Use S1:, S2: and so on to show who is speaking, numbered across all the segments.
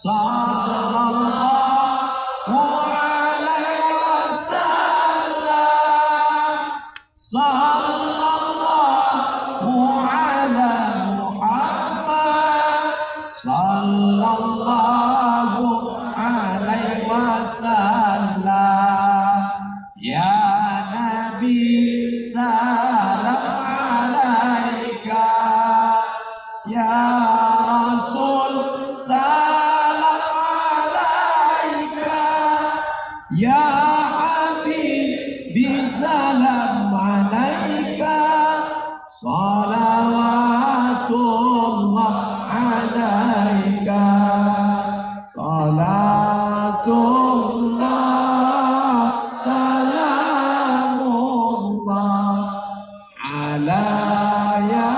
S1: sallallahu alaihi wasallam, sallallahu ala Muhammad, sallallahu alaihi wasallam. Ya Nabi salam alaika, ya Rasul salam alaika, ya Habibi salam alaika, salawatullah alaika, salatullah salamullah ala ya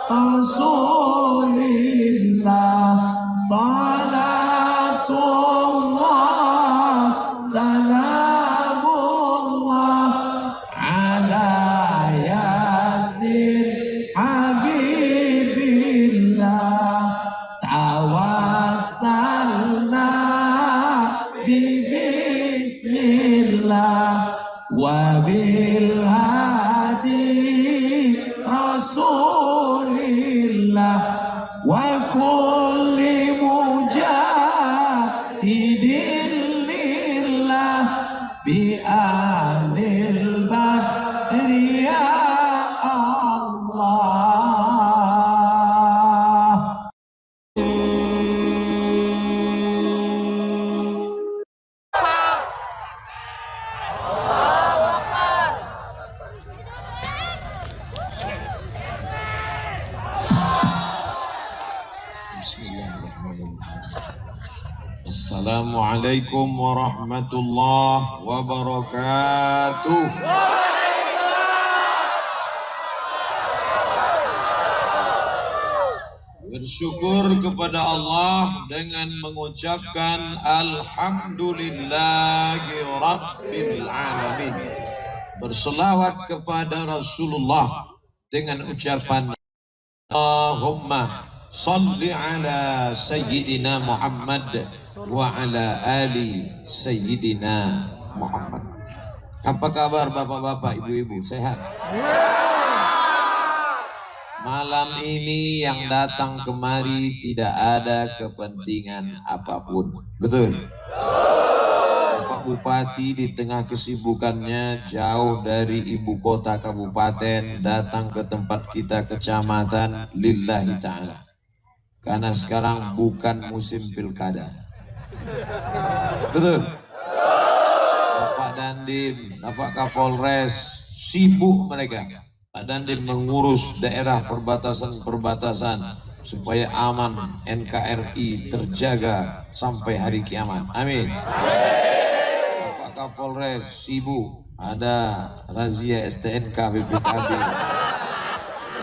S1: Rasulillah, salatullah salamullah ala yasin habibillah, tawassalna bismillah wa bil hadi rasulillah wa kulli mujahidin lillah bi ahlil badri ya Allah. Assalamualaikum warahmatullahi wabarakatuh. Bersyukur kepada Allah dengan mengucapkan alhamdulillahi rabbil alamin. Berselawat kepada Rasulullah dengan ucapan Allahumma salli ala sayyidina Muhammad wa ala ali sayyidina Muhammad. Apa kabar bapak-bapak, ibu-ibu, sehat? Malam ini yang datang kemari tidak ada kepentingan apapun, betul? Bapak Bupati di tengah kesibukannya jauh dari ibu kota kabupaten datang ke tempat kita kecamatan lillahi ta'ala, karena sekarang bukan musim pilkada, betul? Bapak Dandim, Bapak Kapolres sibuk mereka. Pak Dandim mengurus daerah perbatasan-perbatasan supaya aman, NKRI terjaga sampai hari kiamat. Amin. Bapak Kapolres sibuk, ada razia STNK BPKB,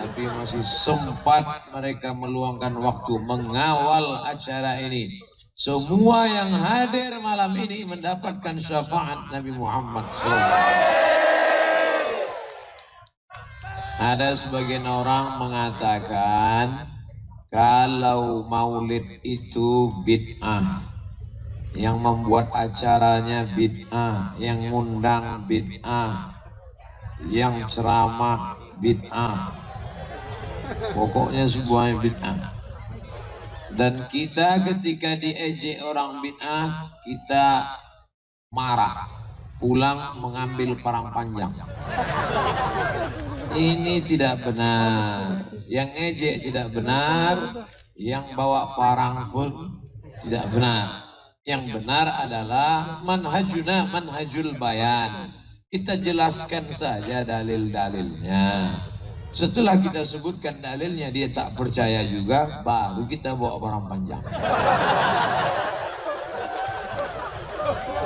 S1: tapi masih sempat mereka meluangkan waktu mengawal acara ini. Semua yang hadir malam ini mendapatkan syafaat Nabi Muhammad SAW. Ada sebagian orang mengatakan kalau maulid itu bid'ah, yang membuat acaranya bid'ah, yang ngundang bid'ah, yang ceramah bid'ah, pokoknya semuanya bid'ah. Dan kita ketika diejek orang bid'ah, kita marah, pulang mengambil parang panjang. Ini tidak benar, yang ejek tidak benar, yang bawa parang pun tidak benar. Yang benar adalah manhajuna manhajul bayan. Kita jelaskan saja dalil-dalilnya. Setelah kita sebutkan dalilnya dia tak percaya juga, baru kita bawa parang panjang.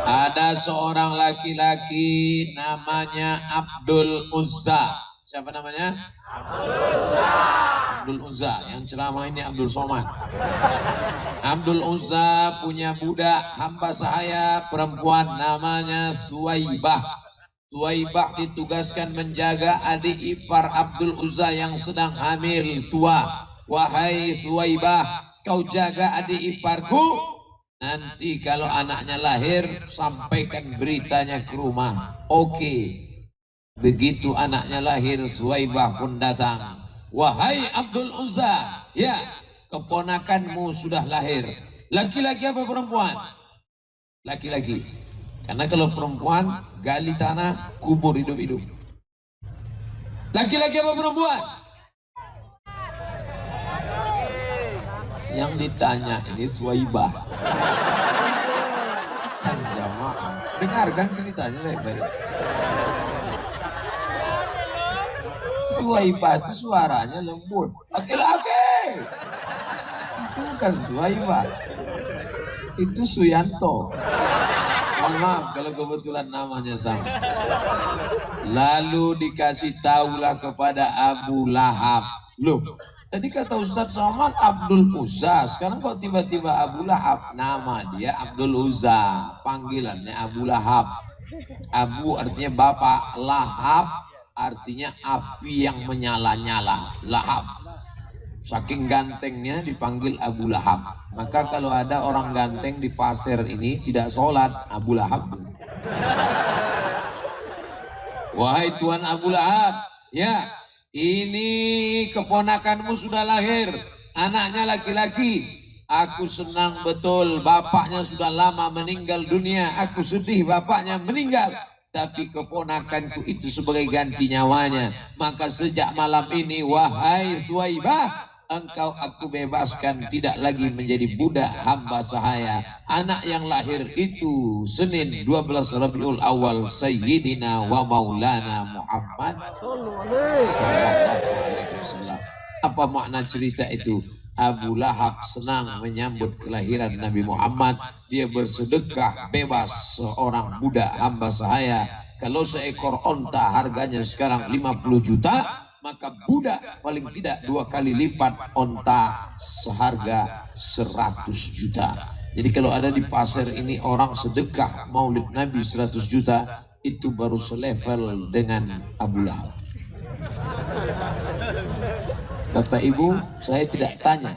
S1: Ada seorang laki-laki namanya Abdul Uzza. Siapa namanya? Abdul Uzza. Yang ceramah ini Abdul Somad. Abdul Uzza punya budak hamba sahaya perempuan namanya Suwaibah. Suwaibah ditugaskan menjaga adik ipar Abdul Uzza yang sedang hamil tua. Wahai Suwaibah, kau jaga adik iparku. Nanti kalau anaknya lahir, sampaikan beritanya ke rumah. Oke. Begitu anaknya lahir, Suwaibah pun datang. Wahai Abdul Uzza, ya, keponakanmu sudah lahir. Laki-laki apa perempuan? Laki-laki. Karena kalau perempuan, gali tanah, kubur hidup-hidup. Laki-laki apa perempuan? Yang ditanya ini Suwaibah. Kan jamaah. Dengarkan ceritanya baik-baik. Suwaibah itu suaranya lembut. Laki-laki. Itu bukan Suwaibah. Itu Suyanto. Mohon maaf kalau kebetulan namanya sama. Lalu dikasih tahulah kepada Abu Lahab. Loh, tadi kata Ustadz Somad Abdul Uzza. Sekarang kok tiba-tiba Abu Lahab? Nama dia Abdul Uzza. Panggilannya Abu Lahab. Abu artinya bapak. Lahab artinya api yang menyala-nyala. Lahab. Saking gantengnya dipanggil Abu Lahab. Maka kalau ada orang ganteng di pasir ini tidak sholat, Abu Lahab. Wahai Tuan Abu Lahab, ya, ini keponakanmu sudah lahir, anaknya laki-laki. Aku senang betul, bapaknya sudah lama meninggal dunia. Aku sedih bapaknya meninggal. Tapi keponakanku itu sebagai ganti nyawanya. Maka sejak malam ini, wahai Suwaibah, engkau aku bebaskan, tidak lagi menjadi budak hamba sahaya. Anak yang lahir itu Senin 12 Rabiul Awal, Sayyidina wa Maulana Muhammad sallallahu alaihi wasallam. Apa makna cerita itu? Abu Lahab senang menyambut kelahiran Nabi Muhammad. Dia bersedekah bebas seorang budak hamba sahaya. Kalau seekor onta harganya sekarang 50 juta, maka budak paling tidak 2 kali lipat onta seharga 100 juta. Jadi kalau ada di pasar ini orang sedekah maulid Nabi 100 juta, itu baru selevel dengan Abu Lahab. Bapak Ibu, saya tidak tanya.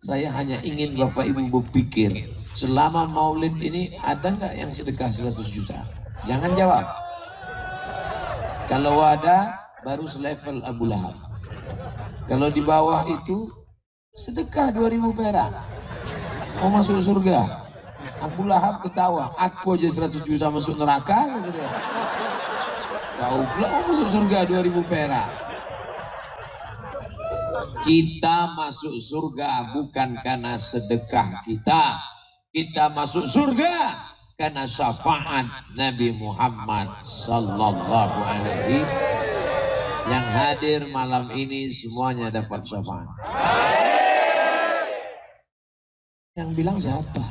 S1: Saya hanya ingin Bapak Ibu berpikir, selama maulid ini ada nggak yang sedekah 100 juta? Jangan jawab. Kalau ada, baru selevel Abu Lahab. Kalau di bawah itu, sedekah 2000 perak. Mau masuk surga. Abu Lahab ketawa, aku aja 100 juta masuk neraka. Kau pula mau masuk surga 2000 perak. Kita masuk surga bukan karena sedekah kita. Kita masuk surga karena syafaat Nabi Muhammad sallallahu alaihi. Yang hadir malam ini semuanya dapat syafaat. Yang bilang siapa?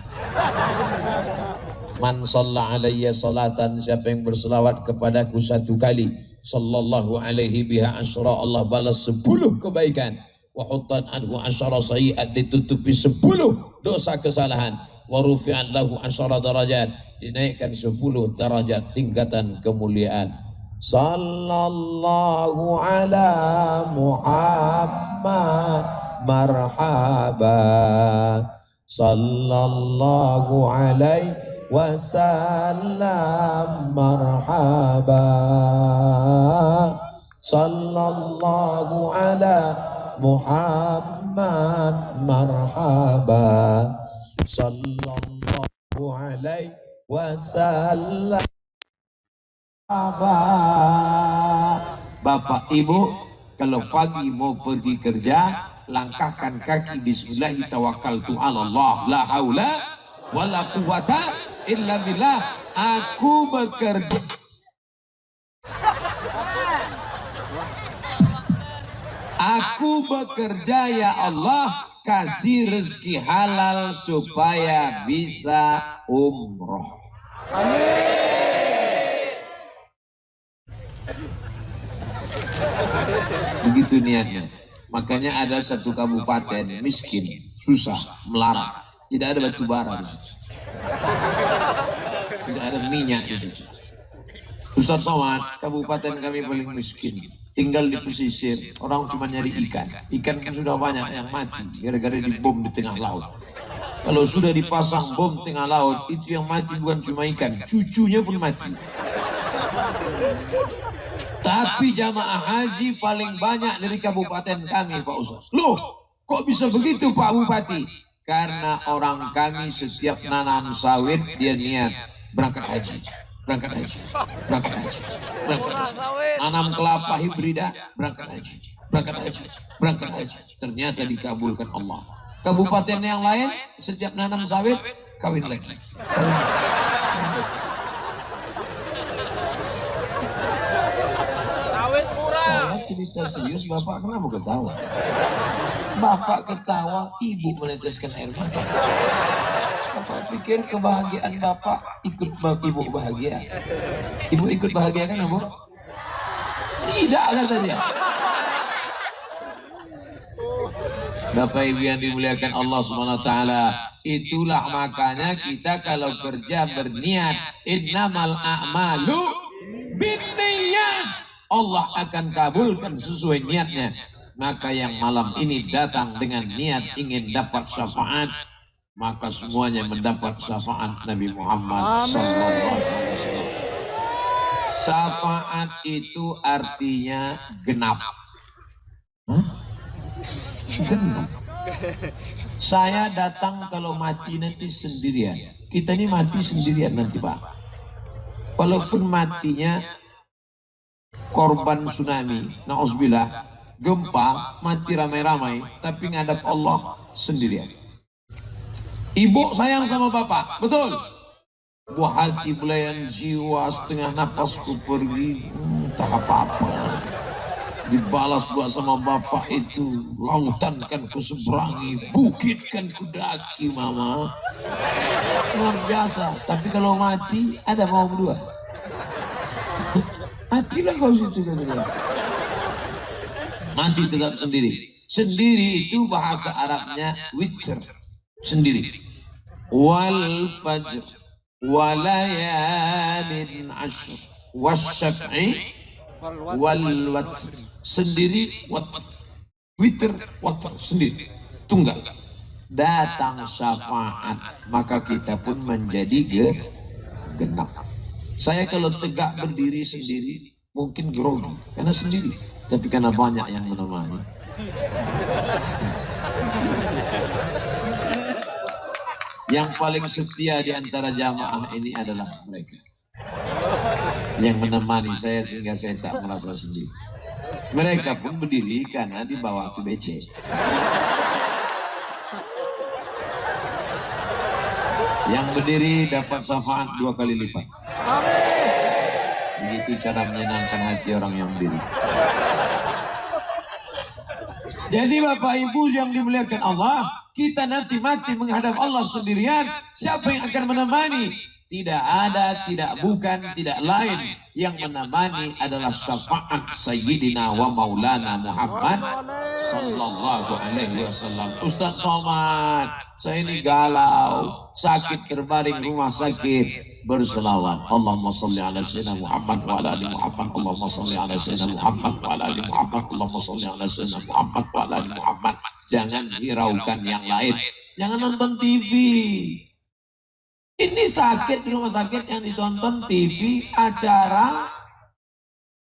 S1: Man shalla alayya salatan, siapa yang berselawat kepadaku 1 kali, sallallahu alaihi biha asyra, Allah balas 10 kebaikan. Wa huttan anhu asyara sayiat, ditutupi 10 dosa kesalahan. Wa rufi'an lahu asyara darajat, dinaikkan 10 derajat tingkatan kemuliaan. Sallallahu ala Muhammad marhaba, sallallahu alaihi wasallam marhaba, sallallahu ala Muhammad marhaba, sallallahu alaihi wasallam. Bapak Ibu, kalau pagi mau pergi kerja, langkahkan kaki bismillah, tawakkaltu 'ala Allah, la haula wala quwata illa billah. Aku bekerja, aku bekerja ya Allah, kasih rezeki halal supaya bisa umroh. Amin. Begitu niatnya. Makanya ada satu kabupaten miskin, susah, melarat, tidak ada batu bara di situ, tidak ada minyak di situ. Ustaz Somad, kabupaten kami paling miskin. tinggal di pesisir, orang cuma nyari ikan. Ikan pun sudah banyak yang mati gara-gara dibom di tengah laut. Kalau sudah dipasang bom tengah laut, itu yang mati bukan cuma ikan, cucunya pun mati. Tapi jamaah haji paling banyak dari kabupaten kami, Pak Ustaz. Loh, kok bisa begitu Pak Bupati? Karena orang kami setiap nanam sawit dia niat berangkat haji, berangkat haji, berangkat haji, berangkat haji. Nanam kelapa hibrida, berangkat haji, berangkat haji, berangkat haji. Ternyata dikabulkan Allah. Kabupaten yang lain setiap nanam sawit kawin lagi. Sawit murah. Saya cerita serius, Bapak kenapa ketawa? Bapak ketawa, Ibu meneteskan air mata. Bapak pikir kebahagiaan Bapak ikut Ibu bahagia. Ibu ikut bahagia kan, Bu? Tidak, kata dia. Bapak Ibu yang dimuliakan Allah Subhanahu wa taala, itulah makanya kita kalau kerja berniat, innamal a'malu binniyat. Allah akan kabulkan sesuai niatnya. Maka yang malam ini datang dengan niat ingin dapat syafaat, maka semuanya mendapat syafaat Nabi Muhammad sallallahu alaihi wasallam. Syafaat itu artinya genap. Hah? Genap. Saya datang kalau mati nanti sendirian. Kita ini mati sendirian nanti, Pak. Walaupun matinya korban tsunami, na'udzubillah, gempa, mati ramai-ramai, tapi ngadap Allah sendirian. Ibu sayang sama Bapak, betul. Buah hati belayan jiwa, setengah napasku pergi, tak apa-apa. Dibalas buat sama Bapak itu, lautan kan ku seberangi, bukit kan ku daki, Mama. Luar biasa. Tapi kalau mati ada mau berdua. Matilah kau situ, kan dia. Mati tetap sendiri. Sendiri itu bahasa Arabnya witr, sendiri. Wal fajr walayalin ashr wasyaf'i wal watr. Sendiri watr, witr watr, sendiri, tunggal. Datang syafaat, maka kita pun menjadi genap. Saya kalau tegak berdiri sendiri mungkin grogi karena sendiri, tapi karena banyak yang menemani. Yang paling setia di antara jamaah ini adalah mereka yang menemani saya sehingga saya tak merasa sendiri. Mereka pun berdiri karena di bawah TBC. Yang berdiri dapat syafaat 2 kali lipat. Begitu cara menyenangkan hati orang yang berdiri. Jadi Bapak Ibu yang dimuliakan Allah, kita nanti mati menghadap Allah sendirian. Siapa yang akan menemani? Tidak ada, tidak bukan, tidak lain. Yang menemani adalah syafaat Sayyidina wa Maulana Muhammad sallallahu alaihi wasallam. Ustaz Somad, saya ini galau, sakit terbaring rumah sakit. Berselawat, Allahumma salli ala sayyidina Muhammad wa ala ali Muhammad. Allahumma salli ala sayyidina Muhammad wa ala ali Muhammad. Allahumma salli ala sayyidina Muhammad wa ala ali Muhammad. Jangan hiraukan yang lain. Jangan nonton TV. Ini sakit di rumah sakit yang ditonton TV, acara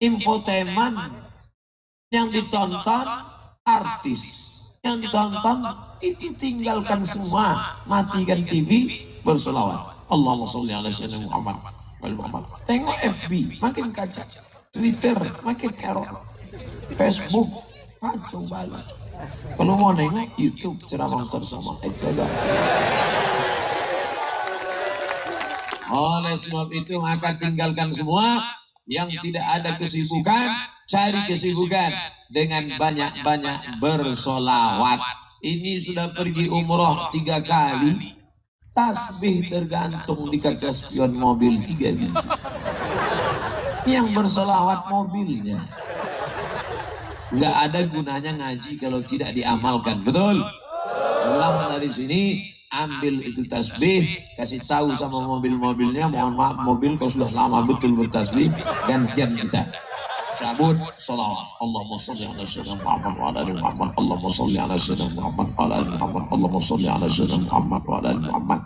S1: infotainment, yang ditonton artis, yang ditonton itu tinggalkan semua, matikan TV, berselawat. Allahumma sholli ala sayyidina Muhammad wal Muhammad. Tengok FB makin kacau, Twitter makin error, Facebook kacau balik. Kalau mau nengok YouTube ceramah Ustaz Somad itu agak. Oleh sebab itu maka tinggalkan semua yang tidak ada kesibukan, cari kesibukan dengan banyak-banyak bersolawat. Ini sudah pergi umroh 3 kali, tasbih tergantung di kaca spion mobil 3 biji. Yang bersolawat mobilnya. Nggak ada gunanya ngaji kalau tidak diamalkan, betul? Pulang dari sini, ambil itu tasbih, kasih tahu sama mobil-mobilnya, mohon maaf mobil kau sudah lama betul bertasbih, gantian kita. cabut salawat. Allahumma sholli ala sayyidina Muhammad wa ala ali Muhammad. Allahumma sholli ala sayyidina Muhammad wa ala ali Muhammad. Allahumma sholli ala sayyidina Muhammad wa ala ali Muhammad.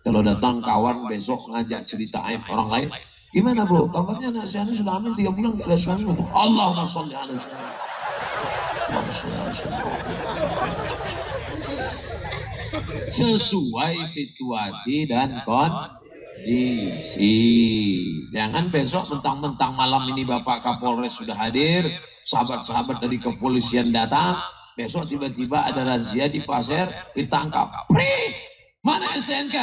S1: Kalau datang kawan besok ngajak cerita aib orang lain, gimana bro? Kabarnya anak saya ini sudah hamil 3 bulan gak ada suami. Allahumma sholli ala sayyidina sesuai situasi dan kondisi. Jangan besok mentang-mentang malam ini Bapak Kapolres sudah hadir, sahabat-sahabat dari kepolisian datang, besok tiba-tiba ada razia di pasar, ditangkap. Prit, mana STNK?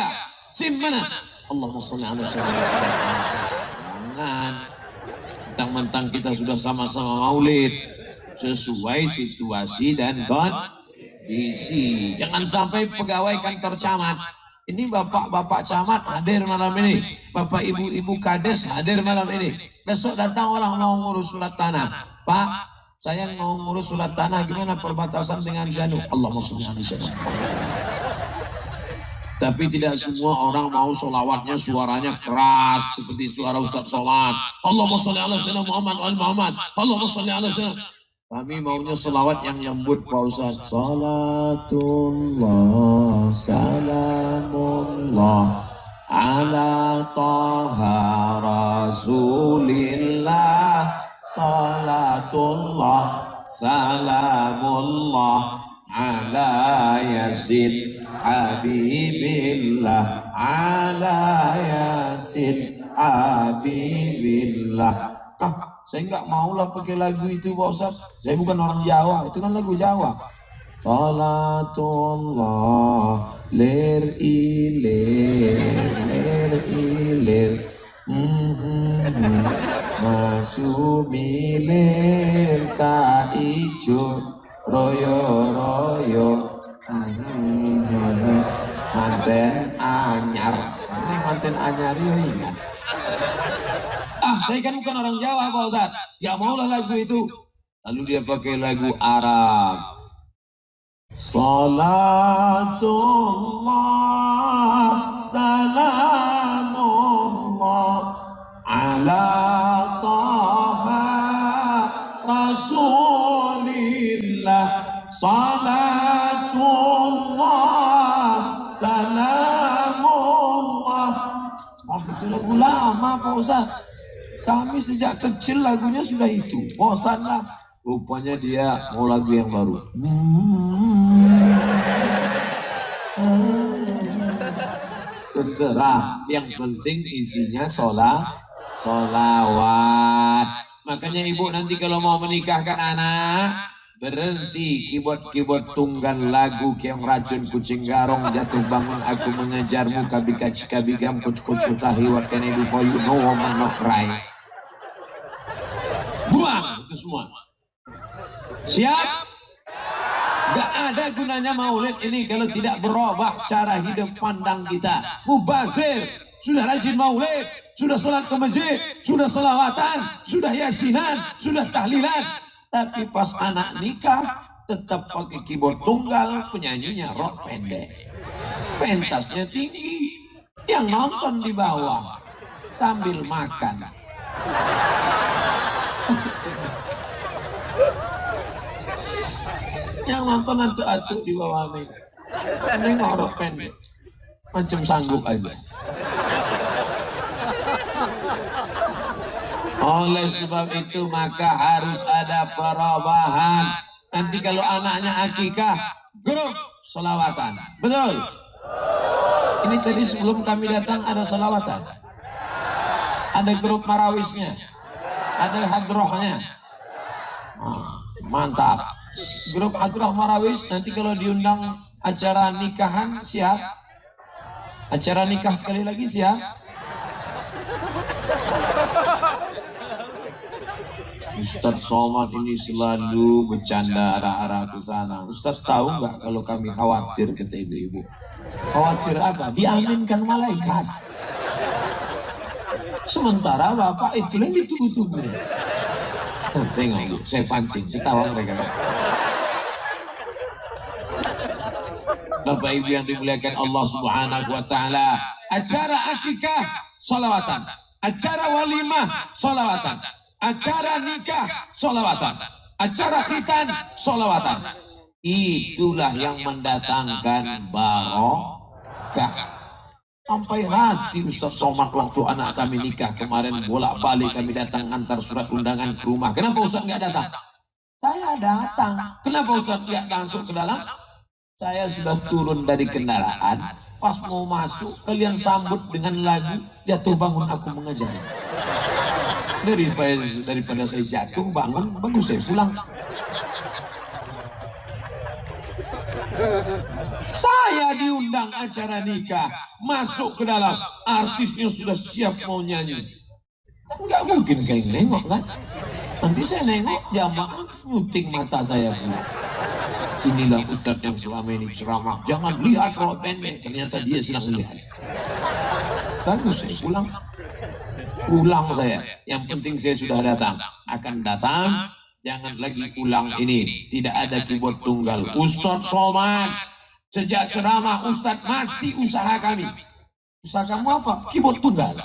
S1: SIM mana? Allahumma sholli ala sayyidina. Jangan mentang-mentang kita sudah sama-sama maulid, sesuai situasi dan kondisi. Jangan sampai pegawai kantor camat, ini bapak-bapak camat hadir malam ini, bapak ibu-ibu kades hadir malam ini, besok datang orang mau ngurus surat tanah. Pak, saya mau ngurus surat tanah, gimana perbatasan dengan Janu? Allahumma sholli ala sayyidina. Tapi tidak semua orang mau sholawatnya suaranya keras seperti suara Ustaz Somad. Allahumma sholli ala sayyidina Muhammad wa ali Muhammad. Allahumma sholli ala sayyidina. Kami maunya selawat yang lembut Pak Ustaz. Salatullah salamullah ala taha rasulillah. Salatullah salamullah ala yasin habibillah. Ala yasin habibillah. Saya nggak maulah pakai lagu itu Pak Ustaz. Saya bukan orang Jawa, itu kan lagu Jawa. Salatullah lir ilir masumilir tak ijo royo manten anyar. Ini manten anyar ya ingat. Saya kan bukan orang Jawa Pak Ustaz, gak maulah lagu itu. Lalu dia pakai lagu Arab. Salatullah salamullah ala taha rasulillah. Salatullah salamullah. Itu lagu lama Pak Ustaz. Kami sejak kecil lagunya sudah itu. Bosanlah. Rupanya dia mau lagu yang baru. Terserah. Yang penting isinya solawat. Makanya ibu nanti kalau mau menikahkan anak, berhenti keyboard tunggal lagu Keong Racun Kucing Garong Jatuh Bangun Aku Mengejarmu Kabika Cikabigam Kuc Tahi What can I do for you? No woman no cry. Buang itu semua. Siap? Gak ada gunanya maulid ini kalau tidak berubah cara hidup pandang kita. Mubazir, sudah rajin maulid, sudah sholat ke masjid, sudah sholawatan, sudah yasinan, sudah tahlilan. Tapi pas anak nikah tetap pakai keyboard tunggal, penyanyinya rock pendek, pentasnya tinggi, yang nonton di bawah sambil makan. Yang nonton antuk-antuk di bawah nih, ini rock pendek, macam sanggup aja. Oleh sebab itu maka harus ada perubahan. Nanti kalau anaknya akikah, grup selawatan. Betul? Ini tadi sebelum kami datang ada selawatan. Ada grup marawisnya. Ada hadrohnya. Mantap. Grup hadroh marawis nanti kalau diundang acara nikahan siap. Acara nikah sekali lagi siap. Ustadz Somad ini selalu bercanda arah-arah ke sana. Ustadz tahu nggak kalau kami khawatir, kata ibu-ibu. Khawatir apa? Diaminkan malaikat. Sementara bapak itu yang ditunggu-tunggu. Tengok bu, saya pancing, ketawa mereka. Bapak ibu yang dimuliakan Allah Subhanahu wa Ta'ala, acara akikah salawatan, acara walimah salawatan, acara nikah, sholawatan. Acara khitan, sholawatan. Itulah yang mendatangkan barokah. Sampai hati Ustaz Somad waktu anak kami nikah kemarin, bolak-balik kami datang antar surat undangan ke rumah. Kenapa Ustaz nggak datang? Saya datang. Kenapa Ustaz nggak masuk ke dalam? Saya sudah turun dari kendaraan. Pas mau masuk, kalian sambut dengan lagu Jatuh Bangun Aku Mengajari. Daripada saya jatuh bangun, bagus saya pulang. Saya diundang acara nikah, masuk ke dalam, artisnya sudah siap mau nyanyi. Nggak mungkin saya nengok kan? Nanti saya nengok jamaah nyuting mata saya pula. Inilah Ustadz yang selama ini ceramah, jangan lihat rok pendek, ternyata dia sedang melihat. Bagus saya pulang. Ulang saya, yang penting saya sudah datang. Akan datang, jangan lagi ulang ini. Tidak ada keyboard tunggal. Ustadz Somad, sejak ceramah Ustadz mati usaha kami. Usaha kamu apa? Keyboard tunggal.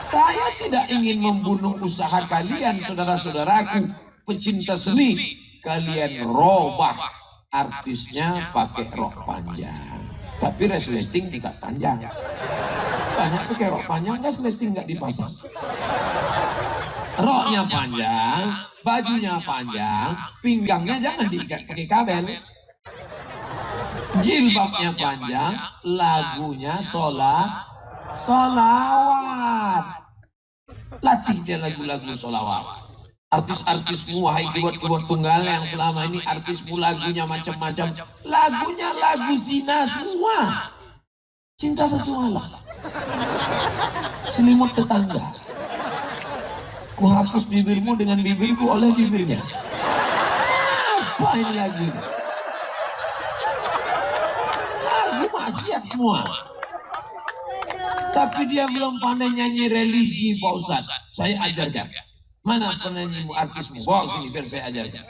S1: Saya tidak ingin membunuh usaha kalian, saudara-saudaraku, pecinta seni. Kalian robah artisnya pakai rok panjang. Tapi resleting tidak panjang. Banyak pakai rok panjang, resleting nggak dipasang. Roknya panjang, bajunya panjang, pinggangnya jangan diikat pakai kabel. Jilbabnya panjang, lagunya solawat. Latih dia lagu-lagu solawat. Artis-artismu, wahai keyboard tunggal yang selama ini artismu lagunya macam-macam. Lagunya lagu zina semua. Cinta satu malam. Selimut tetangga. Ku hapus bibirmu dengan bibirku oleh bibirnya. Apa ini lagu ini? Lagu maksiat semua. Tapi dia belum pandai nyanyi religi Pak Ustadz. Saya ajarkan. Mana penyanyimu, artismu? Bawa sini biar saya ajarkan.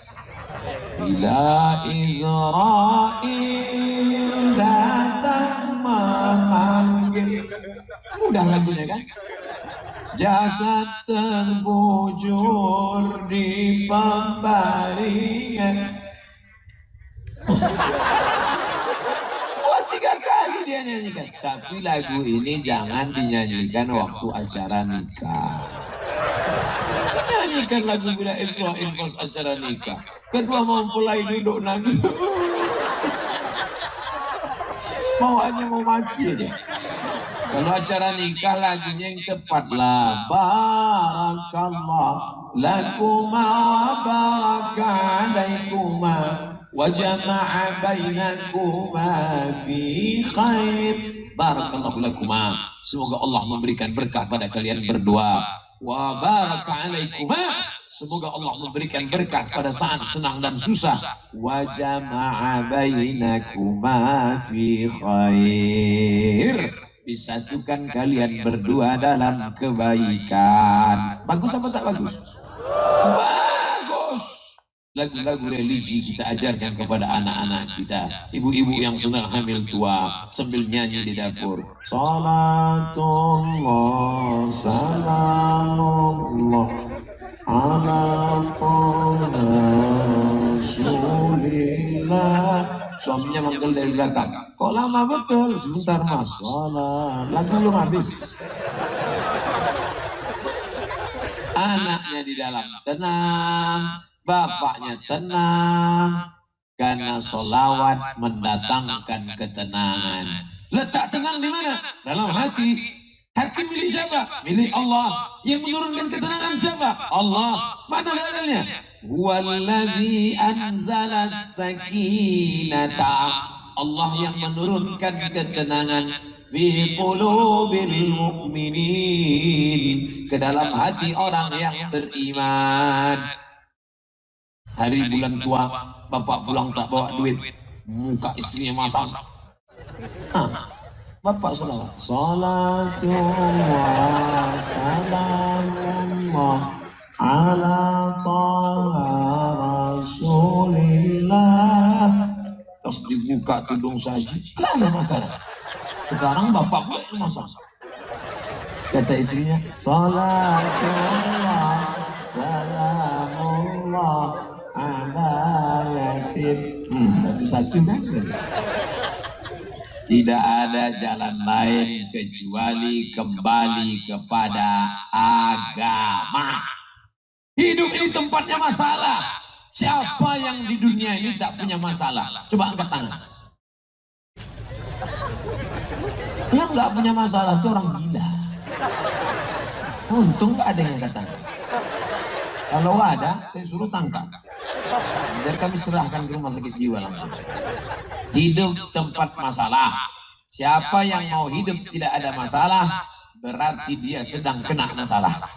S1: Bila Israel datang memanggil. Mudah lagunya kan? Jasad terbujur di pembaringan. Wah, 3 kali dia nyanyikan. Tapi lagu ini jangan dinyanyikan waktu acara nikah. Nyanyikan lagu Bila Israel pas acara nikah. Kedua mempelai duduk nangis. Bawaannya mau mati aja. Kalau acara nikah lagunya yang tepat lah. Barakallah lakuma wa baraka alaikuma wa jama'a bainakuma fi khair. Barakallahu lakuma. Semoga Allah memberikan berkah pada kalian berdua. Wa baraka alaikuma. Semoga Allah memberikan berkah pada saat senang dan susah. Wa jama'a bainakuma fi khair. Disatukan kalian berdua dalam kebaikan. Bagus apa tak bagus? Bagus. Lagu-lagu religi kita ajarkan kepada anak-anak kita. Ibu-ibu yang sedang hamil tua sambil nyanyi di dapur. Salatullah salamullah ala Rasulillah. Suaminya manggil dari belakang. Kok lama betul? Sebentar mas. Salah. Lagu belum habis. Anaknya di dalam tenang. Bapaknya tenang. Karena solawat mendatangkan ketenangan. Letak tenang di mana? Dalam hati. Hati milik siapa? Milik Allah. Yang menurunkan ketenangan siapa? Allah. Mana dalilnya? Huwallazi anzala sakinata. Allah yang menurunkan ketenangan fi qulubil mu'minin, ke dalam hati orang yang beriman. Hari bulan tua, bapak pulang tak bawa duit, muka istrinya masam. Bapak salawat. Salatullah salamullah ala taha Rasulillah. Terus dibuka tudung saji, kan ada makanan. Sekarang bapak pula yang masak. Kata istrinya, Salatullah, salamullah, ala yasin. Satu-satu kan? Tidak ada jalan lain kecuali kembali kepada agama. Hidup ini tempatnya masalah. Siapa yang di dunia ini tak punya masalah? Coba angkat tangan. Yang nggak punya masalah itu orang gila. Untung nggak ada yang angkat tangan. Kalau ada, saya suruh tangkap. Biar kami serahkan ke rumah sakit jiwa langsung. Hidup tempat masalah. Siapa yang mau hidup tidak ada masalah, berarti dia sedang kena masalah.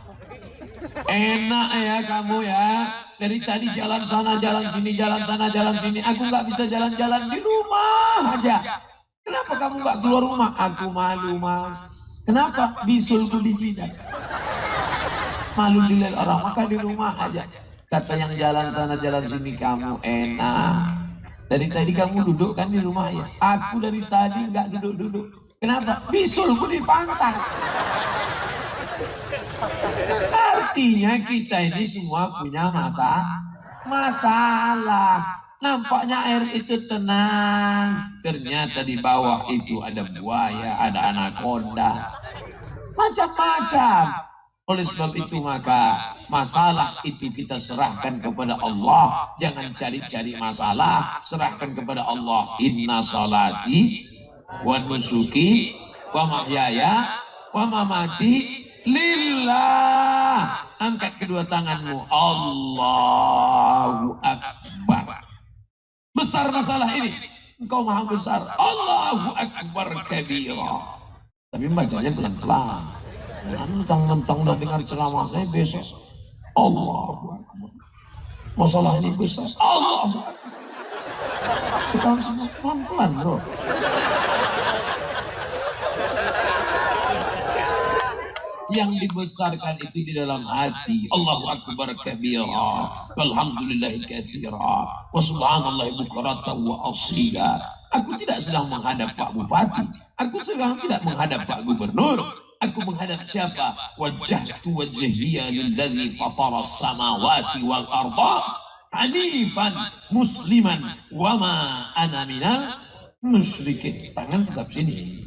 S1: Enak ya kamu ya, dari tadi jalan sana jalan sini, jalan sana jalan sini. Aku nggak bisa jalan-jalan di rumah aja. Kenapa kamu nggak keluar rumah? Aku malu mas. Kenapa? Bisulku di jidat. Malu dilihat orang, maka di rumah aja. Kata yang jalan sana jalan sini, kamu enak. Dari tadi kamu duduk kan di rumah ya. Aku dari tadi nggak duduk-duduk. Kenapa? Bisulku di pantat. Artinya kita ini semua punya masalah. Nampaknya air itu tenang. Ternyata di bawah itu ada buaya, ada anaconda. Macam-macam. Oleh sebab itu maka masalah itu kita serahkan kepada Allah. Jangan cari-cari masalah, serahkan kepada Allah. Inna salati wa nusuki wa mahyaya wa mamati lillah. Angkat kedua tanganmu. Allahu Akbar. Besar masalah ini. Engkau maha besar. Allahu Akbar kabira. Tapi bacanya pelan-pelan. Mentang-mentang udah dengar ceramah saya besok. Allahu Akbar. Masalah ini besar. Allahu Akbar. Kita harus pelan-pelan bro. Yang dibesarkan itu di dalam hati. Allahu Akbar kabira. Walhamdulillahi katsira. Wa subhanallahi bukratan wa asila. Aku tidak sedang menghadap Pak Bupati. Aku sedang tidak menghadap Pak Gubernur. Aku menghadap siapa? Wajjahtu wajhiya lilladzi fatara as-samawati wal arda hanifan musliman wa ma ana minal musyrikin. Tangan tetap sini.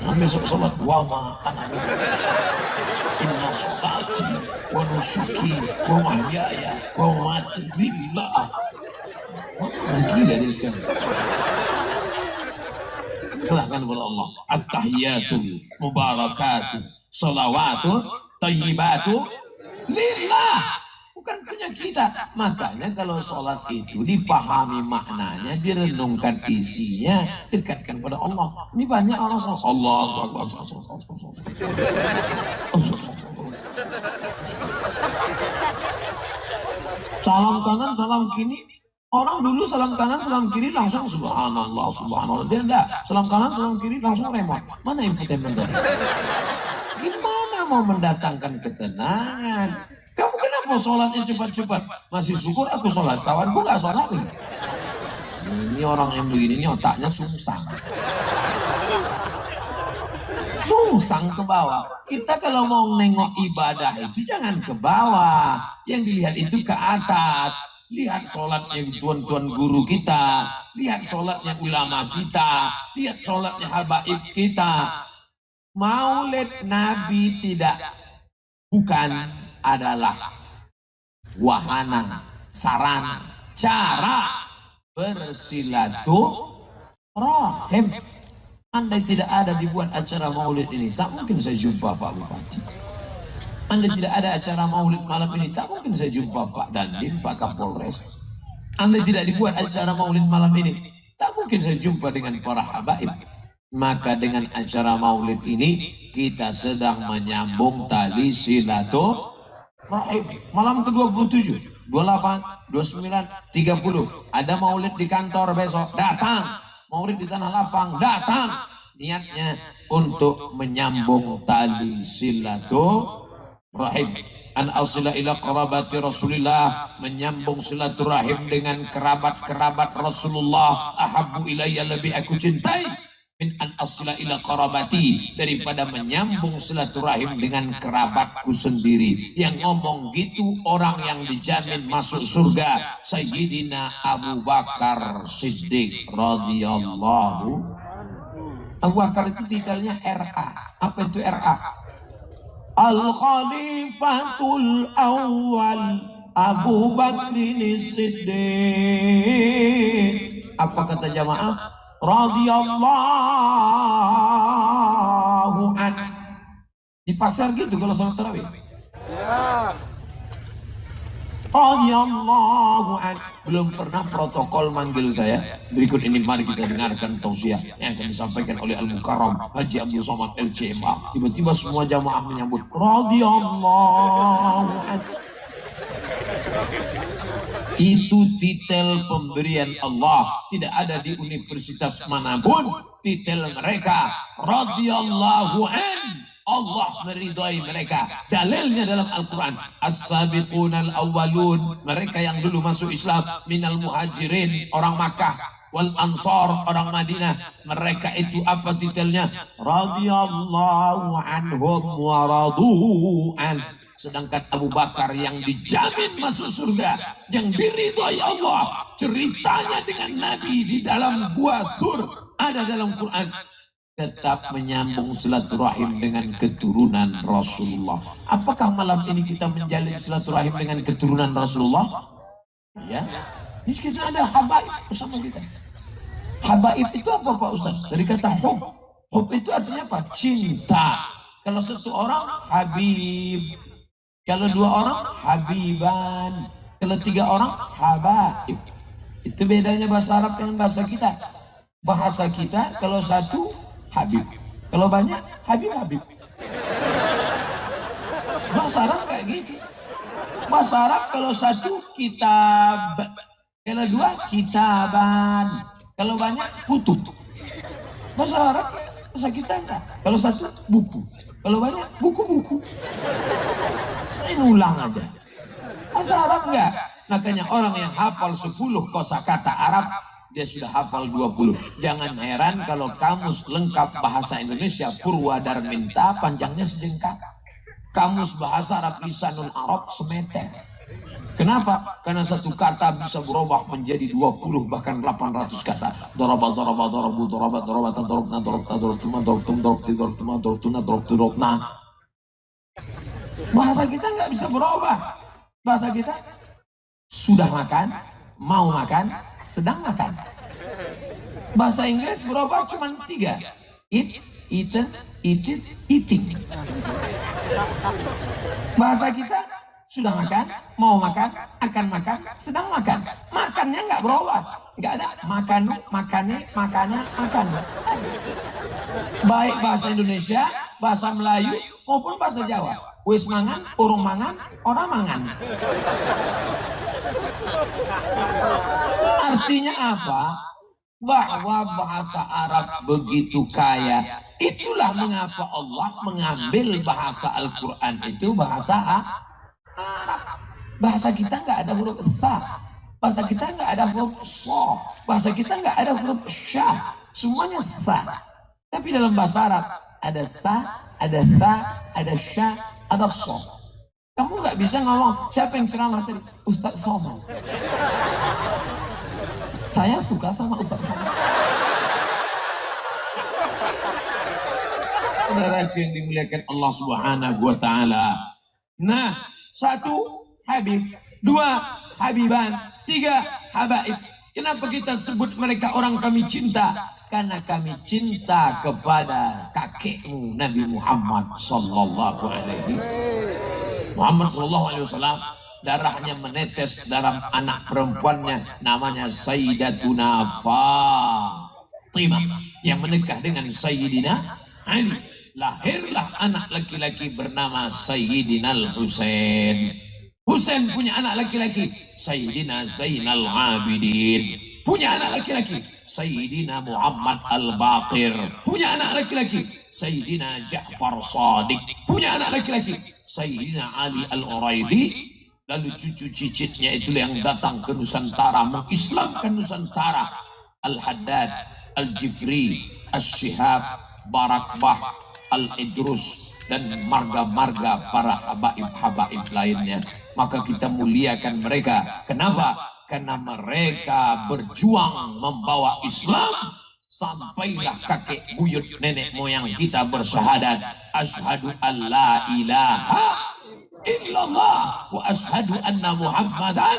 S1: Nah, besok salat wa ma ana minal musyrikin. Inna salati wa nusuki wa mahyaya wa mamati lillah. Gila dia sekarang. Serahkan kepada Allah. At-tahiyatul mubarakatuh salawatu tayyibatu lillah. Bukan punya kita. Makanya kalau sholat itu dipahami maknanya, direnungkan isinya, dekatkan kepada Allah. Ini banyak orang sholat. Allahu Akbar. Salam kanan, salam kiri. Orang dulu salam kanan, salam kiri langsung subhanallah, subhanallah. Dia enggak, salam kanan, salam kiri langsung remote. Mana infotainment tadi? Gimana mau mendatangkan ketenangan? Kamu kenapa sholatnya cepat-cepat? Masih syukur aku sholat, kawanku enggak sholat nih. Ini orang yang begini, ini otaknya sungsang. Sungsang ke bawah. Kita kalau mau nengok ibadah itu jangan ke bawah. Yang dilihat itu ke atas. Lihat sholatnya tuan-tuan guru kita, lihat sholatnya ulama kita, lihat sholatnya habaib kita. Maulid Nabi bukan adalah wahana, sarana, cara bersilaturahim. Andai tidak ada dibuat acara maulid ini, tak mungkin saya jumpa Pak Bupati. Anda tidak ada acara maulid malam ini, tak mungkin saya jumpa Pak Dandim, Pak Kapolres. Anda tidak dibuat acara maulid malam ini, tak mungkin saya jumpa dengan para habaib. Maka dengan acara maulid ini, kita sedang menyambung tali silaturahim. Malam ke-27, 28, 29, 30. Ada maulid di kantor besok, datang. Maulid di Tanah Lapang, datang. Niatnya untuk menyambung tali silaturahim. An asila ila qarabati Rasulillah, menyambung silaturahim dengan kerabat-kerabat Rasulullah. Ahabbu ilayya, lebih aku cintai min an as-sila ila qarabati, daripada menyambung silaturahim dengan kerabatku sendiri. Yang ngomong gitu orang yang dijamin masuk surga, Sayyidina Abu Bakar Siddiq radhiyallahu. Abu Bakar itu titelnya RA. Apa itu RA? Al-Khalifatul Awwal Abu Bakrin Siddiq. Apa kata jamaah? Radhiyallahu an. Di pasar gitu kalau salat tarawih. Ya. Radhiyallahu an. Belum pernah protokol manggil saya. Berikut ini mari kita dengarkan tausiah yang akan disampaikan oleh Al-Mukarram Haji Abdul Somad LCMA. Tiba-tiba semua jamaah menyambut radhiyallahu an. Itu titel pemberian Allah, tidak ada di universitas manapun. Titel mereka radhiyallahu an. Allah meridhai mereka. Dalilnya dalam Al-Quran, as-sabiqunal awwalun, mereka yang dulu masuk Islam, minal muhajirin, orang Makkah, wal ansar, orang Madinah. Mereka itu apa titelnya? Radhiyallahu anhum wa radu'an. Sedangkan Abu Bakar yang dijamin masuk surga, yang diridhai Allah, ceritanya dengan Nabi di dalam gua Sur, ada dalam Quran, tetap menyambung silaturahim dengan keturunan Rasulullah. Apakah malam ini kita menjalin silaturahim dengan keturunan Rasulullah? Ya, ini kita ada habaib bersama kita. Habaib itu apa Pak Ustaz? Dari kata hub. Hub itu artinya apa? Cinta. Kalau satu orang habib, kalau dua orang habiban, kalau tiga orang habaib. Itu bedanya bahasa Arab dengan bahasa kita. Bahasa kita kalau satu habib, kalau banyak habib. Bahasa Arab kayak gitu. Bahasa Arab kalau satu kitab, kalau dua kitaban, kalau banyak kutub. Bahasa Arab, bahasa kita enggak. Kalau satu buku, kalau banyak buku-buku. Ini ulang aja. Bahasa Arab enggak. Makanya orang yang hafal 10 kosakata Arab, dia sudah hafal 20. Jangan heran kalau kamus lengkap bahasa Indonesia Purwadarminta panjangnya sejengkal. Kamus bahasa Arab Lisanul Arab semeter. Kenapa? Karena satu kata bisa berubah menjadi 20 bahkan 800 kata. Daraba daraba darabu daraba darabatan darabna darabta darabtuma darabtum darabti darabtuma darabtuna darabtu darabna. Bahasa kita nggak bisa berubah. Bahasa kita sudah makan, mau makan, sedang makan. Bahasa Inggris berubah cuma 3. Eat, eaten, eated, eating. Bahasa kita sudah makan, mau makan, akan makan, sedang makan. Makannya nggak berubah. Nggak ada makan, makannya, makannya, makan. Baik bahasa Indonesia, bahasa Melayu, maupun bahasa Jawa. Wis mangan, urung mangan, orang mangan. Artinya apa? Bahwa bahasa Arab begitu kaya. Itulah mengapa Allah mengambil bahasa Al-Quran itu bahasa Arab. Bahasa kita nggak ada huruf tha. Bahasa kita nggak ada huruf so. Bahasa kita nggak ada huruf syah. Semuanya sa. Tapi dalam bahasa Arab ada sa, ada tha, ada syah, ada so. Kamu nggak bisa ngomong, siapa yang ceramah tadi? Ustaz Somad. Saya suka sama Ustaz Somad. Saudara yang dimuliakan Allah Subhanahu wa Ta'ala. Nah, 1 habib, 2 habiban, 3 habaib. Kenapa kita sebut mereka orang kami cinta? Karena kami cinta kepada kakekmu Nabi Muhammad sallallahu alaihi wasallam. Darahnya menetes dalam anak perempuannya, namanya Sayyidatuna Fatimah, yang menikah dengan Sayyidina Ali. Lahirlah anak laki-laki bernama Sayyidina Husain. Husain punya anak laki-laki Sayyidina Zainal Abidin. Punya anak laki-laki Sayyidina Muhammad Al-Baqir. Punya anak laki-laki Sayyidina Ja'far Shadiq. Punya anak laki-laki Sayyidina Ali Al-Uraidi. Lalu cucu cicitnya itu yang datang ke Nusantara, mengislamkan Nusantara. Al-Haddad, Al-Jifri, Asy-Syihab, Barakbah, Al-Idrus, dan marga-marga para habaib-habaib lainnya. Maka kita muliakan mereka. Kenapa? Karena mereka berjuang membawa Islam. Sampailah kakek buyut nenek moyang kita bersyahadat, asyhadu an la ilaha illallah wa asyhadu anna Muhammadan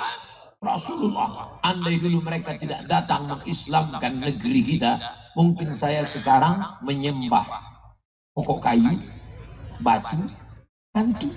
S1: Rasulullah. Andai dulu mereka tidak datang mengislamkan negeri kita, mungkin saya sekarang menyembah pokok kayu, batu, hantu.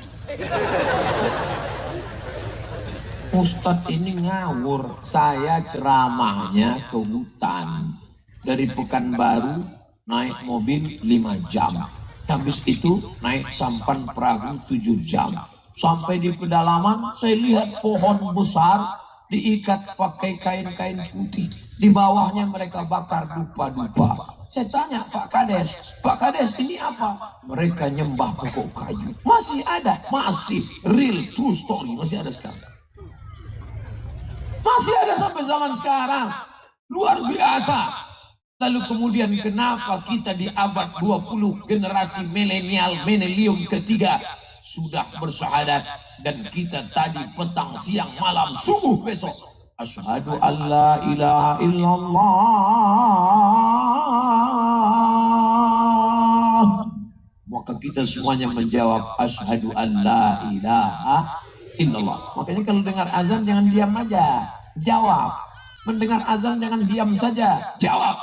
S1: Ustadz ini ngawur. Saya ceramahnya ke hutan. Dari Pekanbaru naik mobil 5 jam. Habis itu naik sampan perahu 7 jam. Sampai di pedalaman saya lihat pohon besar diikat pakai kain-kain putih. Di bawahnya mereka bakar dupa-dupa. Saya tanya Pak Kades ini apa? Mereka nyembah pokok kayu. Masih ada, masih real true story, masih ada sekarang. Masih ada sampai zaman sekarang. Luar biasa. Lalu kemudian kenapa kita di abad 20 generasi milenium ketiga sudah bersyahadat, dan kita tadi petang siang malam subuh besok asyhadu alla ilaha illallah, maka kita semuanya menjawab asyhadu alla ilaha illallah. Makanya kalau dengar azan jangan diam aja, jawab. Mendengar azan jangan diam saja, jawab.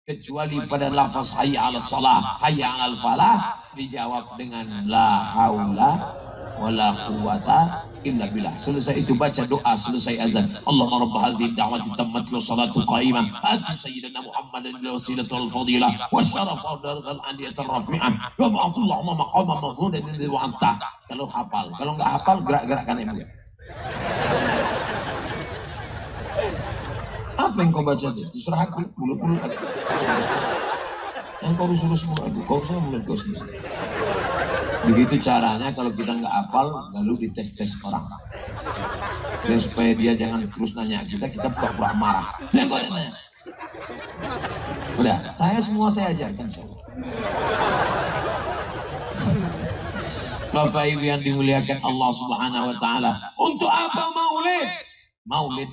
S1: Kecuali pada lafaz hayya 'alas shalah, hayya 'alal falah dijawab dengan la haula wala quwata illa billah. Selesai itu baca doa selesai azan. Allahumma rabb hadhihi da'wati tammati was salatu qa'imah ati sayyidina Muhammadan bil wasilati wal fadilah wasyarafa darajatal aliyatir rafi'ah wa ba'athullahu maqama mahmudan alladhi wa'anta. Kalau hafal, kalau enggak hafal gerak-gerakkan MUI. Apa yang kau baca itu? Terserah aku, mulut-mulut aku. Yang kau urus-urus mulut aku, kau urus mulut kau sendiri. Begitu caranya kalau kita nggak hafal, lalu dites-tes orang. Dan supaya dia jangan terus nanya kita pura-pura marah. Dan kau nanya. Udah, saya ajarkan. Bapak Ibu yang dimuliakan Allah Subhanahu Wa Taala. Untuk apa maulid? Maulid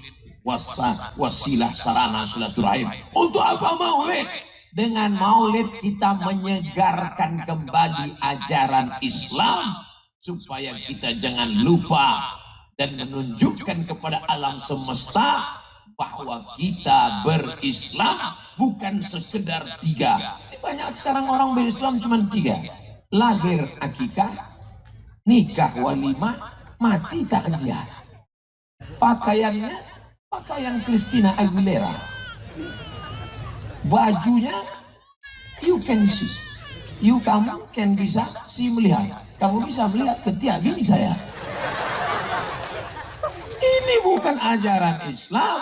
S1: wasilah sarana silaturahim. Untuk apa maulid? Dengan maulid kita menyegarkan kembali ajaran Islam supaya kita jangan lupa dan menunjukkan kepada alam semesta bahwa kita berislam bukan sekedar 3. Banyak sekarang orang berislam cuma 3. Lahir akikah, nikah walimah, mati takziah. Pakaiannya pakaian Christina Aguilera. Bajunya you can see. Kamu can bisa melihat. Kamu bisa melihat ketiak bini saya. Ini bukan ajaran Islam.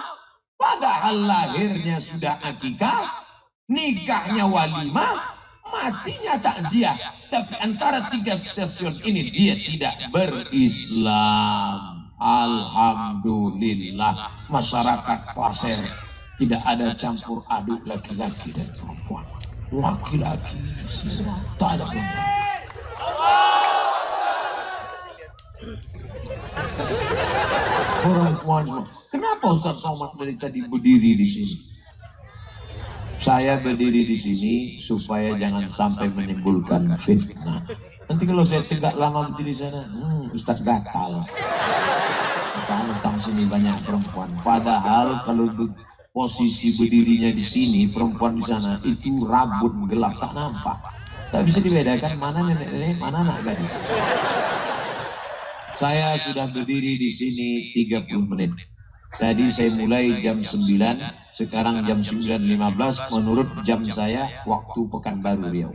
S1: Padahal lahirnya sudah akikah, nikahnya walimah, matinya takziah. Tapi antara 3 stasiun ini dia tidak berislam. Alhamdulillah, masyarakat Pasir tidak ada campur aduk laki-laki dan perempuan. Laki-laki semua, tak ada perempuan. Perempuan semua. Kenapa Ustaz Somad dari tadi berdiri di sini? Saya berdiri di sini supaya jangan sampai menimbulkan fitnah. Nanti kalau saya tegak lama berdiri di sana, Ustaz gatal. Tentang sini banyak perempuan. Padahal kalau posisi berdirinya di sini, perempuan di sana itu rambut gelap tak nampak. Tak bisa dibedakan mana nenek-nenek, mana anak gadis. Saya sudah berdiri di sini 30 menit. Tadi saya mulai jam 9, sekarang jam 9.15 menurut jam saya waktu Pekanbaru Riau.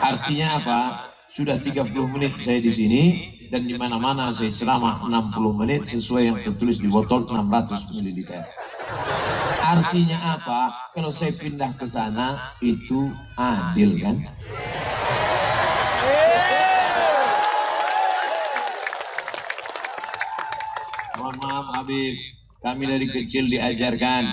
S1: Artinya apa? Sudah 30 menit saya di sini. Dan di mana-mana saya ceramah 60 menit sesuai yang tertulis di botol 600 ml. Artinya apa? Kalau saya pindah ke sana itu adil kan? Mohon maaf Habib, kami dari kecil diajarkan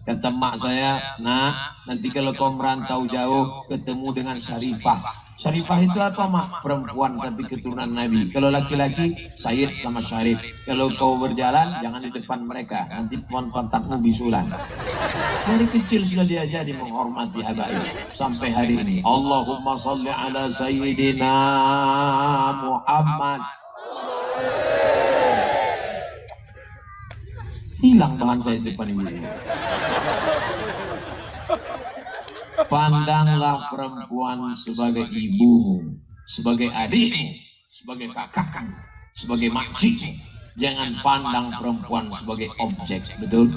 S1: Kata mak saya, nah nanti kalau kau merantau jauh ketemu dengan Syarifah. Syarifah itu apa mak? Perempuan tapi keturunan Nabi. Kalau laki-laki, Sayyid sama Syarif. Kalau kau berjalan, jangan di depan mereka. Nanti pantatmu bisulan. Dari kecil sudah diajari menghormati habaib. Sampai hari ini. Allahumma salli ala Sayyidina Muhammad. Hilang bahan saya di depan ibu. Pandanglah perempuan sebagai ibumu, sebagai adikmu, sebagai kakakmu, sebagai makcikmu. Jangan pandang perempuan sebagai objek, betul?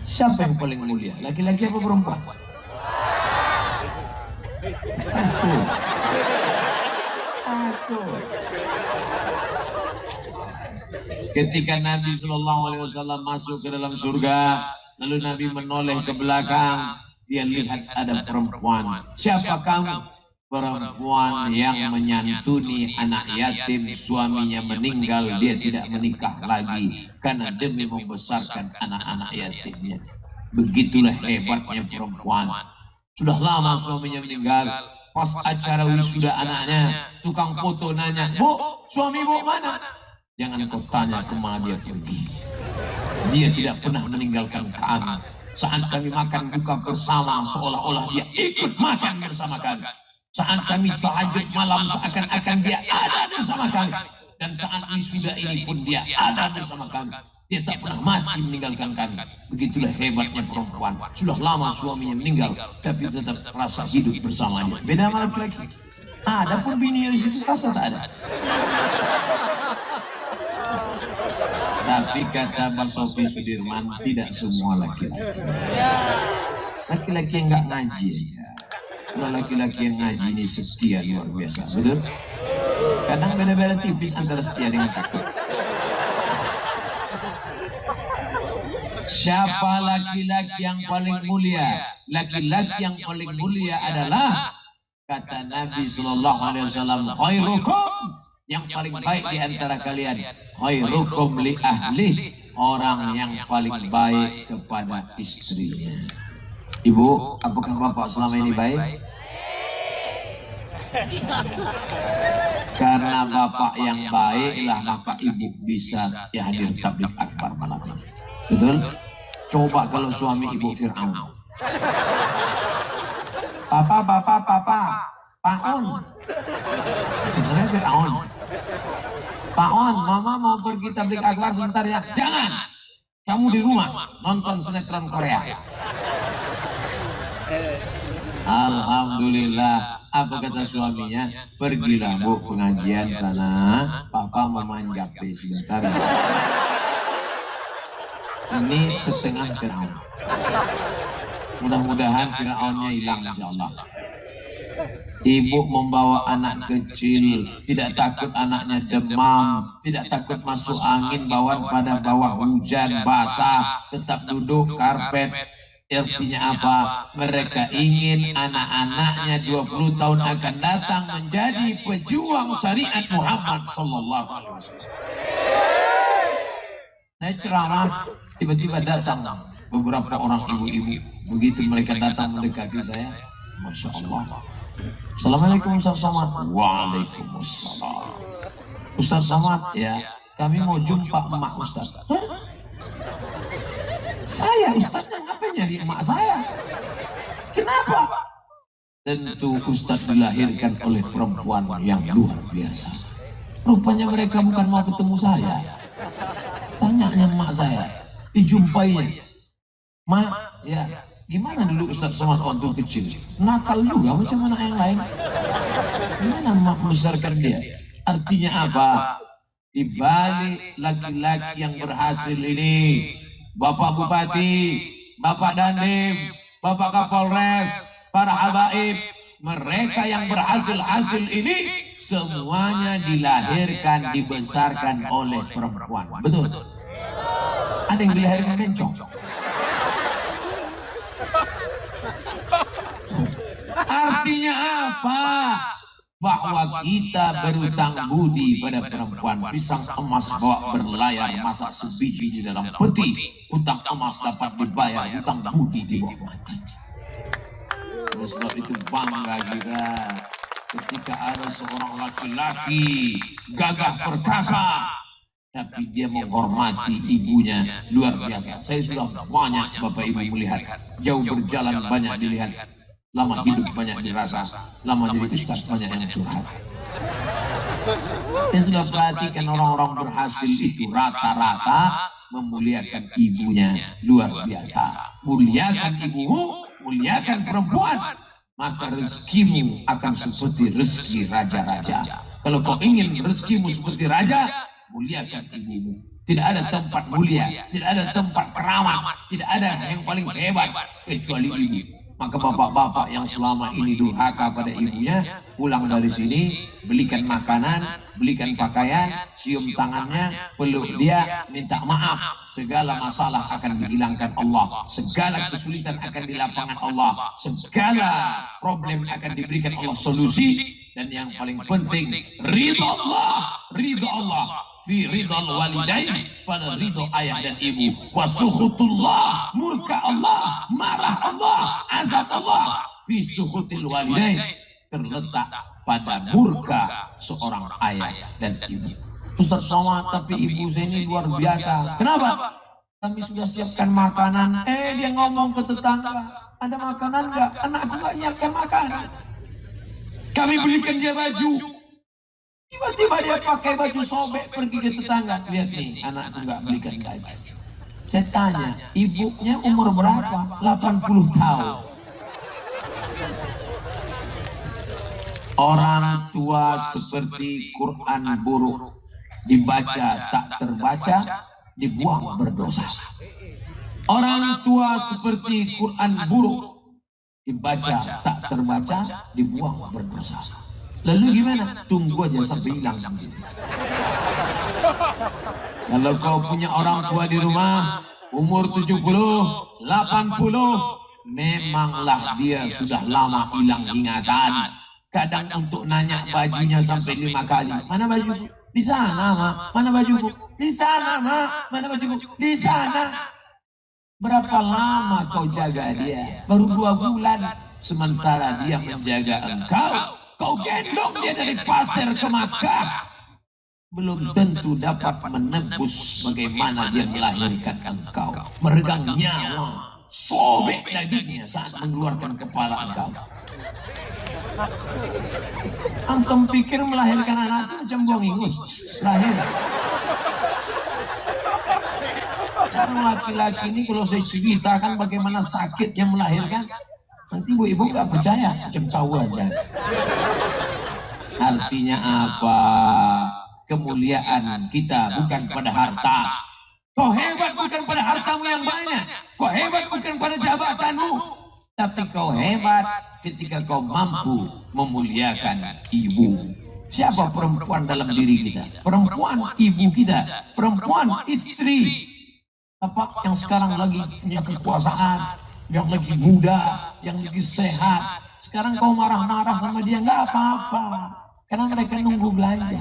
S1: Siapa yang paling mulia? Laki-laki apa perempuan? Aku. Ketika Nabi SAW masuk ke dalam surga, lalu Nabi menoleh ke belakang, dia lihat ada perempuan. Siapa kamu? Perempuan yang menyantuni anak yatim, suaminya meninggal, dia tidak menikah lagi karena demi membesarkan anak-anak yatimnya. Begitulah hebatnya perempuan. Sudah lama suaminya meninggal, pas acara wisuda anaknya, tukang foto nanya, "Bu, suami bu mana?" Jangan kau tanya kemana dia pergi. Dia tidak pernah meninggalkan kami. Saat kami makan buka bersama, seolah-olah dia ikut makan bersama kami. Saat kami tahajud malam, seakan-akan dia ada bersama kami. Dan saat wisuda ini pun dia ada bersama kami. Dia tak pernah mati meninggalkan kami. Begitulah hebatnya perempuan. Sudah lama suaminya meninggal, tapi tetap rasa hidup bersamanya. Beda sama laki-laki. Ada pun bini di situ rasa tak ada. Tapi kata Mbak Sofi Sudirman, tidak semua laki-laki. Laki-laki yang nggak ngaji aja. Kalau laki-laki yang ngaji ini setia luar biasa, betul? Kadang beda-beda tipis antara setia dengan takut. Siapa laki-laki yang paling mulia? Laki-laki yang paling mulia adalah, kata Nabi SAW, khairukum, yang paling baik di antara kalian, khairukum li ahli, orang yang paling baik kepada istrinya. Ibu, apakah bapak selama ini baik? Karena bapak yang baiklah maka ibu bisa hadir tabligh akbar malam ini. Betul? Coba kalau suami ibu Fir'aun. Papa, Pak On. Fir'aun. Pak On, mama mau pergi tabligh akbar sebentar ya. Jangan. Kamu di rumah nonton sinetron Korea. Alhamdulillah. Apa kata suaminya? Pergilah bu pengajian sana. Papa memanjat deh sebentar. Ini setengah Fir'aun. Mudah-mudahan Fir'aunnya hilang insyaallah. Ibu membawa anak kecil, tidak takut anaknya demam, tidak takut masuk angin, pada bawah hujan basah, tetap duduk karpet. Artinya apa? Mereka ingin anak-anaknya 20 tahun akan datang menjadi pejuang syariat Muhammad sallallahu alaihi wasallam. Saya ceramah, tiba-tiba datang beberapa orang ibu-ibu. Begitu mereka datang mendekati saya, Masya Allah. Assalamualaikum Ustaz Somad. Waalaikumsalam. Ustaz Somad, ya, kami mau jumpa emak Ustaz. Hah? Saya Ustaznya ngapain nyari emak saya? Kenapa? Tentu Ustaz dilahirkan oleh perempuan yang luar biasa. Rupanya mereka bukan mau ketemu saya. Tanyanya emak saya, dijumpainya. Mak, ya, gimana dulu Ustaz Somad waktu kecil? Nakal juga macam anak yang lain. Gimana mak membesarkan dia? Artinya apa? Di balik laki-laki yang berhasil ini, Bapak Bupati, Bapak Dandim, Bapak Kapolres, para habaib, mereka yang berhasil ini semuanya dilahirkan, dibesarkan oleh perempuan. Betul? Ada yang dilahirkan bencong. Artinya apa? bahwa kita berutang budi pada perempuan. Pisang emas bawa berlayar, masak sebiji di dalam peti. Utang emas dapat dibayar, utang budi dibawa mati. Oleh sebab itu bangga kita ketika ada seorang laki-laki gagah perkasa, tapi dia menghormati ibunya luar biasa. Saya sudah banyak Bapak Ibu melihat, jauh berjalan banyak dilihat, lama hidup banyak dirasa, lama jadi ustaz banyak yang curhat. Saya sudah perhatikan orang-orang berhasil itu rata-rata memuliakan ibunya luar biasa. Muliakan ibumu, muliakan perempuan, maka rezekimu akan seperti rezeki raja-raja. Kalau kau ingin rezekimu seperti raja, muliakan ibumu. Tidak ada tempat mulia, tidak ada tempat keramat, tidak ada yang paling hebat kecuali ibu. Maka bapak-bapak yang selama ini durhaka pada ibunya, pulang dari sini, belikan makanan, belikan pakaian, cium tangannya, peluk dia, minta maaf. Segala masalah akan dihilangkan Allah, segala kesulitan akan dilapangkan Allah, segala problem akan diberikan Allah solusi. Dan yang paling penting, ridho Allah, ridho Allah. Fi ridhal walidain, pada ridho ayah dan ibu. Wasukhutullah, murka Allah, marah Allah, azab Allah. Fi sukhutil walidain, terletak pada murka seorang ayah dan ibu. Ustaz Somad, tapi ibu saya ini luar biasa. Kenapa? Kami sudah siapkan makanan. Dia ngomong ke tetangga, ada makanan nggak? Anakku nggak nyiapkan makanan. Kami belikan dia baju. Tiba-tiba dia pakai baju sobek pergi ke tetangga. Lihat nih, anakku nggak belikan baju. Saya tanya, ibunya umur berapa? 80 tahun. Orang tua seperti Quran buruk, dibaca tak terbaca, dibuang berdosa. Orang tua seperti Quran buruk, dibaca tak terbaca, dibuang berdosa. Lalu gimana? Tunggu aja sampai hilang sendiri. Kalau kau punya orang tua di rumah umur 70, 80, memanglah dia sudah lama hilang ingatan. Kadang untuk nanya bajunya sampai 5 kali. Mana baju? Di sana, Ma. Mana bajuku? Di sana, Ma. Mana bajuku? Di sana. Berapa lama kau jaga dia? Baru 2 bulan. Sementara dia menjaga engkau, kau gendong dia dari pasir ke Makkah. Belum tentu dapat menebus bagaimana dia melahirkan engkau. Meregang nyawa, sobek dagingnya saat mengeluarkan kepala engkau. Antum pikir melahirkan anak itu macam buang ingus? Lahir. Orang laki-laki ini kalau saya ceritakan bagaimana sakitnya melahirkan, nanti ibu-ibu nggak percaya, macam tahu aja. Artinya apa? Kemuliaan kita bukan pada harta. Kau hebat bukan pada hartamu yang banyak. Kau hebat bukan pada jabatanmu. Tapi kau hebat ketika kau mampu memuliakan ibu. Siapa perempuan dalam diri kita? Perempuan ibu kita. Perempuan istri. Apa yang sekarang lagi punya kekuasaan, yang lagi muda, yang lagi sehat. Sekarang kau marah-marah sama dia, nggak apa-apa, karena mereka nunggu belanja.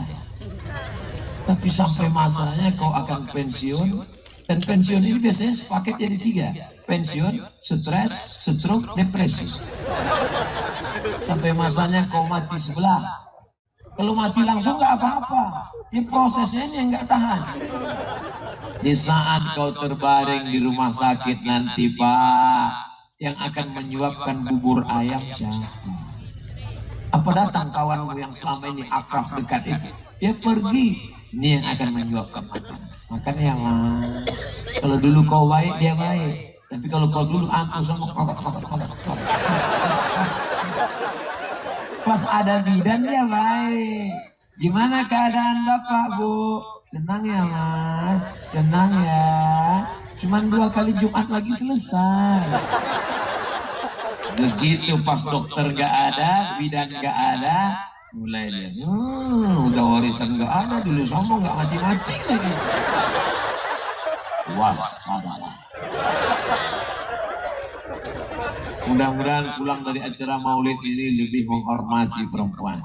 S1: Tapi sampai masanya kau akan pensiun, dan pensiun ini biasanya sepaket jadi 3. Pensiun, stres, stroke, depresi. Sampai masanya kau mati sebelah. Kalau mati langsung nggak apa-apa, ya prosesnya ini yang nggak tahan. Di saat kau terbaring di rumah sakit nanti, Pak, yang akan menyuapkan bubur ayam siapa? Apa datang kawanmu yang selama ini akrab dekat itu? Dia pergi, ini yang akan menyuapkan makan. Makan ya Mas. Kalau dulu kau baik, dia baik. Tapi kalau kau dulu aku sama makan. Pas ada bidan dia baik. Gimana keadaan Bapak, Bu? Tenang ya Mas, tenang ya. Cuman 2 kali Jumat lagi selesai. Begitu pas dokter gak ada, bidan gak ada, mulai dia, udah warisan gak ada, dulu sombong gak mati-mati lagi. Waspadalah. Mudah-mudahan pulang dari acara maulid ini lebih menghormati perempuan.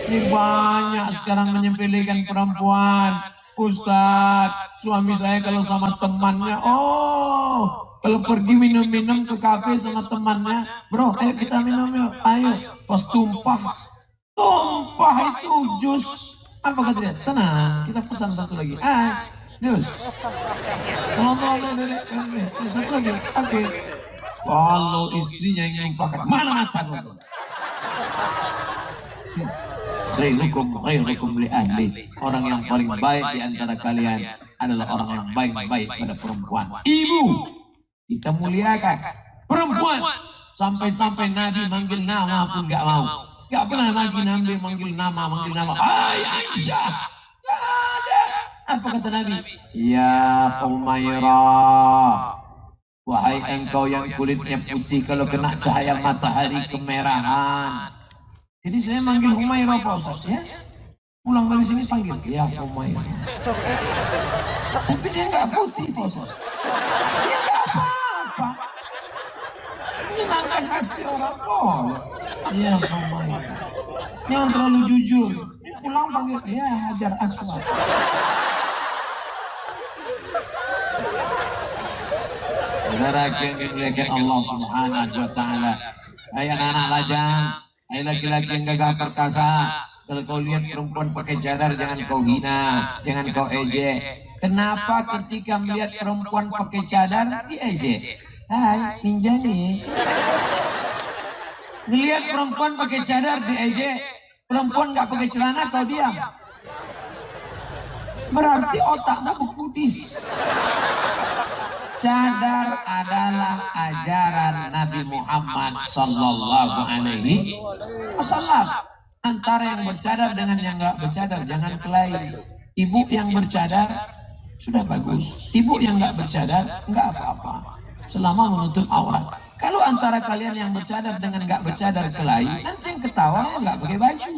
S1: Ini banyak sekarang menyepelekan perempuan. Ustadz, suami saya kalau sama temannya, kalau pergi minum-minum ke kafe sama temannya, bro, ayo kita minum yuk, ayo. Pas tumpah itu jus. Apa kata dia? Tenang, kita pesan satu lagi. Jus. Tolong, satu lagi. Oke. Kalau istrinya yang lupakan, mana mata kau? Khairukum li ahli. Orang yang paling baik di antara kalian adalah orang yang baik-baik pada perempuan. Ibu, kita muliakan perempuan. Sampai-sampai Nabi manggil nama pun gak mau. Gak pernah lagi Nabi manggil nama. Hai Aisyah. Gak ada. Apa kata Nabi? Ya Umairah, wahai engkau yang kulitnya putih, kalau kena cahaya matahari kemerahan. Jadi saya manggil Umairah Pak Ustaz ya. Pulang dari sini panggil ya Umairah. Tapi dia nggak putih Pak Ustaz. Dia nggak apa-apa. Menyenangkan hati orang kok. Ya Umairah. Ini yang terlalu jujur. Ini pulang panggil ya Hajar Aswad. Saudara yang dimuliakan Allah Subhanahu wa taala. Hai anak-anak lajang, hai laki-laki yang gagah perkasa. Kalau kau lihat perempuan pakai cadar, jangan kau hina, jangan kau ejek. Kenapa ketika melihat perempuan pakai cadar diejek? Hai, ninja nih. Ngelihat perempuan pakai cadar diejek, perempuan nggak pakai celana kau diam. Berarti otakmu bekudis. Cadar adalah ajaran Nabi Muhammad Sallallahu Alaihi Wasallam. Antara yang bercadar dengan yang nggak bercadar, jangan kelahi. Ibu yang bercadar sudah bagus. Ibu yang nggak bercadar nggak apa-apa, selama menutup aurat. Kalau antara kalian yang bercadar dengan nggak bercadar kelahi, nanti yang ketawa ya nggak pakai baju.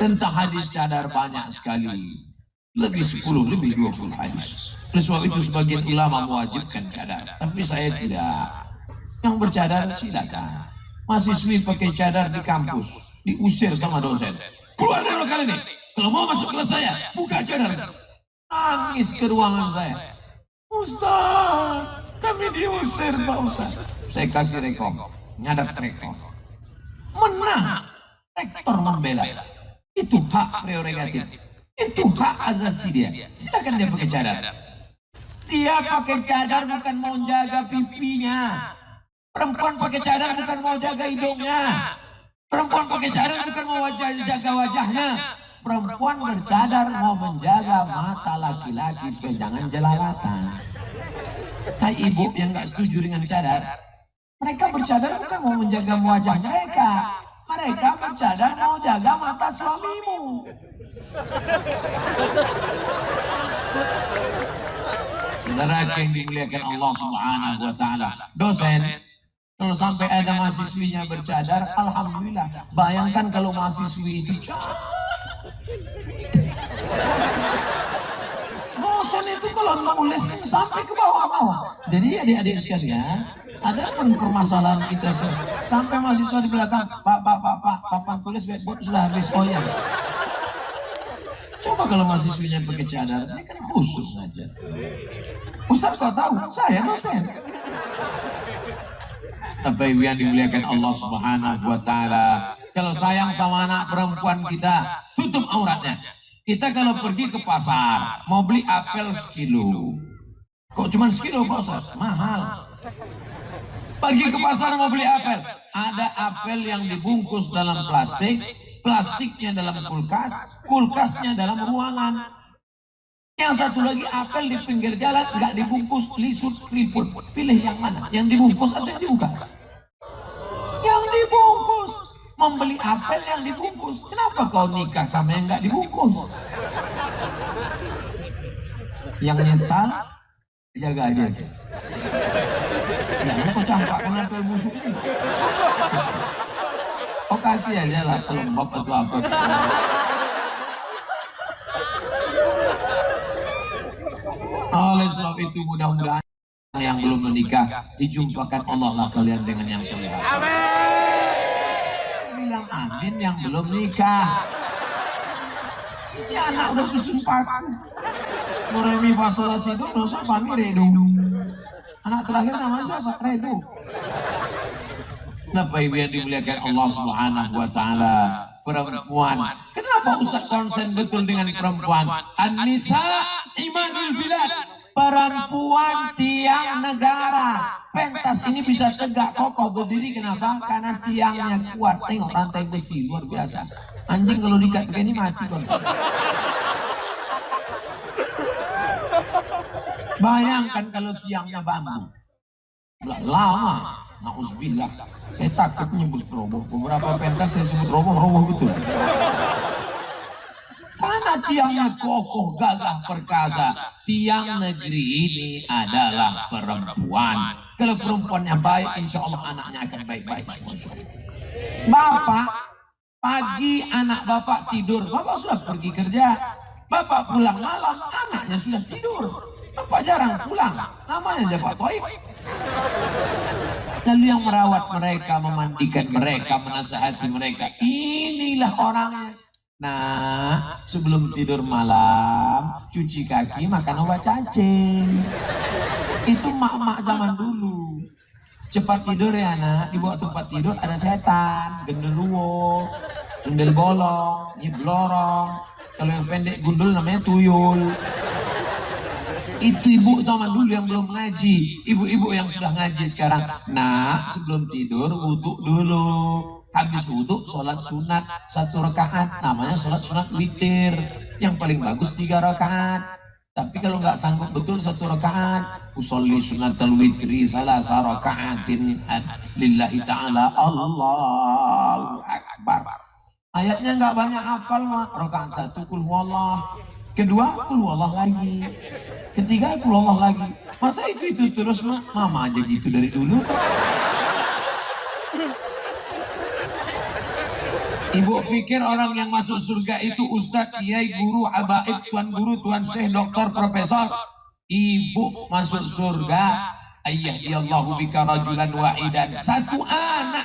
S1: Tentang hadis cadar banyak sekali. Lebih 10, lebih 20 hadis. Oleh sebab itu sebagian ulama mewajibkan cadar, tapi saya tidak. Yang bercadar silakan. Mahasiswi pakai cadar di kampus diusir sama dosen. Keluar dari lokal ini. Kalau mau masuk kelas saya, buka cadar. Nangis ke ruangan saya. Ustaz, kami diusir Pak Ustaz. Saya kasih rekom, ngadap rektor. Menang, rektor membela. Itu hak prerogatif. Itu hak asasi dia. Silakan dia pakai cadar. Dia pakai cadar bukan mau jaga pipinya. Perempuan pakai cadar bukan mau jaga hidungnya. Perempuan pakai cadar bukan mau jaga wajahnya. Perempuan bercadar mau menjaga mata laki-laki supaya jangan jelalatan. Hai ibu yang nggak setuju dengan cadar, mereka bercadar bukan mau menjaga wajah mereka. Mereka bercadar mau jaga mata suamimu. Saudara yang dimuliakan Allah Subhanahu wa taala, dosen kalau sampai ada mahasiswinya bercadar, alhamdulillah. Bayangkan kalau mahasiswi itu dosen itu kalau nulis sampai ke bawah-bawah. Jadi adik-adik sekalian, ada pun permasalahan kita sampai mahasiswa di belakang, Pak, papan tulis whiteboard sudah habis. Oh ya. Coba kalau mahasiswinya pakai cadar, ini kan khusus ngajar. Ustaz kau tahu, saya dosen. Tapi yang dimuliakan Allah Subhanahu wa taala, kalau sayang sama anak perempuan kita, tutup auratnya. Kita kalau pergi ke pasar, mau beli apel sekilo. Kok cuma sekilo Pak Ustaz? Mahal. Pergi ke pasar mau beli apel, ada apel yang dibungkus dalam plastik, plastiknya dalam kulkas, kulkasnya dalam ruangan. Yang satu lagi apel di pinggir jalan, nggak dibungkus, lisut, keriput. Pilih yang mana? Yang dibungkus atau yang dibuka? Yang dibungkus. Membeli apel yang dibungkus. Kenapa kau nikah sama yang nggak dibungkus? Yang nyesal, jaga aja. Jangan kau campakkan apel busuk ini. Oh kasih aja lah pelembab atau apa. Oleh sebab itu mudah-mudahan yang belum menikah dijumpakan Allah lah kalian dengan yang soleh. bilang amin yang belum nikah. Ini anak udah susun paku. Noremi fasolasi itu dosa pami redo. Anak terakhir namanya siapa? Redo. Kenapa ibu yang dimuliakan Allah Subhanahu wa Ta'ala? Perempuan. Kenapa Ustaz konsen betul dengan perempuan? An-nisa imanul bilad. Perempuan tiang negara. Pentas ini bisa tegak kokoh berdiri. Kenapa? Karena tiangnya kuat. Tengok rantai besi luar biasa. Anjing kalau diikat begini mati kon. Bayangkan kalau tiangnya bambu. Lama. Nauzubillah. Saya takut nyebut roboh. Beberapa pentas saya sebut roboh betul. Karena tiangnya kokoh, gagah, perkasa. Tiang negeri ini adalah perempuan. Kalau perempuannya baik, insya Allah anaknya akan baik-baik semua. Bapak, pagi anak bapak tidur. Bapak sudah pergi kerja. Bapak pulang malam, anaknya sudah tidur. Bapak jarang pulang. Namanya Pak Toib. Lalu yang merawat mereka, memandikan mereka, menasihati mereka. Inilah orangnya. Nah, sebelum tidur malam, cuci kaki, makan obat cacing. Itu mak-mak zaman dulu. Cepat tidur ya anak, di bawah tempat tidur ada setan, genderuwo, sundel bolong, nyiblorong. Kalau yang pendek gundul namanya tuyul. Itu ibu zaman dulu yang belum ngaji. Ibu-ibu yang sudah ngaji sekarang. Nah, sebelum tidur wudhu dulu. Habis wudhu sholat sunat 1 rakaat. Namanya sholat sunat witir. Yang paling bagus 3 rakaat. Tapi kalau nggak sanggup betul 1 rakaat. Usolli sunatal witri salasa rakaatin lillahi ta'ala Allahu Akbar. Ayatnya nggak banyak hafal mah. Rakaat 1 kul huwallah. Kedua kul huwallah lagi. Ketiga kul huwallah lagi. Masa itu terus mah? Mama aja gitu dari dulu. Ibu pikir orang yang masuk surga itu ustadz, kiai, guru, habaib, tuan guru, tuan syekh, dokter, profesor. Ibu masuk surga, ayah diallahu bika rajulan wahidan. Satu anak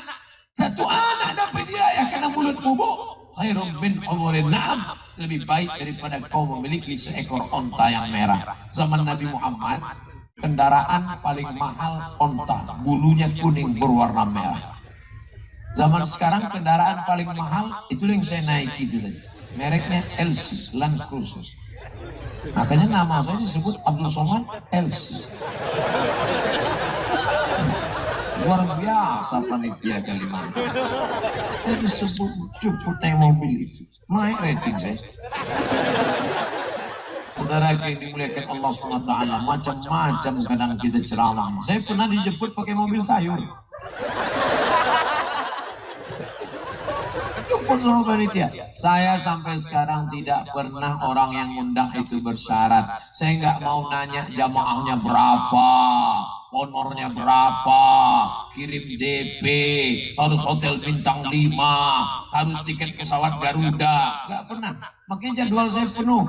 S1: dapat dia ya karena mulut bubuk. Khairum min umurin na'am. Lebih baik daripada kau memiliki seekor onta yang merah. Zaman Nabi Muhammad, kendaraan paling mahal onta, bulunya kuning berwarna merah. Zaman sekarang kendaraan paling mahal itu yang saya naiki itu tadi. Mereknya LC, Land Cruiser. Makanya nama saya disebut Abdul Somad LC. Luar biasa panitia Kalimantan. Saya disebut jemput naik mobil itu. Naik rating saya. Saudara yang dimuliakan Allah SWT, macam-macam kadang kita ceramah. Saya pernah dijemput pakai mobil sayur. Jemput sama panitia. Saya sampai sekarang tidak pernah orang yang undang itu bersyarat. Saya nggak mau nanya jamaahnya berapa, honornya berapa, kirim DP, harus hotel bintang 5, harus tiket pesawat Garuda. Nggak pernah. Makanya jadwal saya penuh.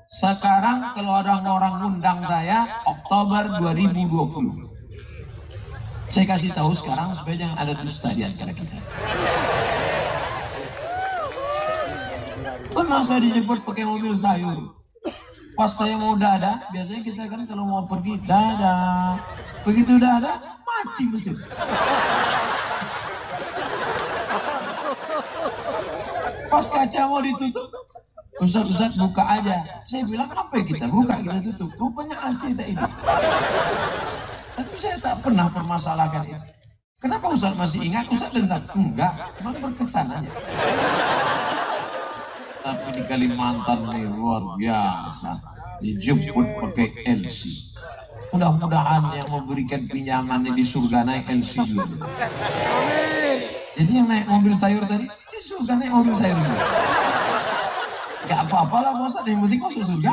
S1: Sekarang kalau ada orang undang saya Oktober 2020. Saya kasih tahu sekarang supaya jangan ada dusta di antara kita. Pernah saya dijemput pakai mobil sayur. Pas saya mau dada, biasanya kita kan kalau mau pergi dada. Begitu dada, mati mesin. Pas kaca mau ditutup, Ustaz buka aja. Saya bilang apa kita buka kita tutup. Rupanya AC tak ini. Tapi saya tak pernah permasalahkan itu. Kenapa Ustaz masih ingat? Ustaz dendam? Enggak, cuma berkesan aja. Tapi di Kalimantan ini luar biasa, dijemput pakai LC. Mudah-mudahan yang memberikan pinjaman di surga naik LC dulu. Jadi yang naik mobil sayur tadi di surga naik mobil sayur juga. Gak apa-apalah bosan, yang penting masuk surga.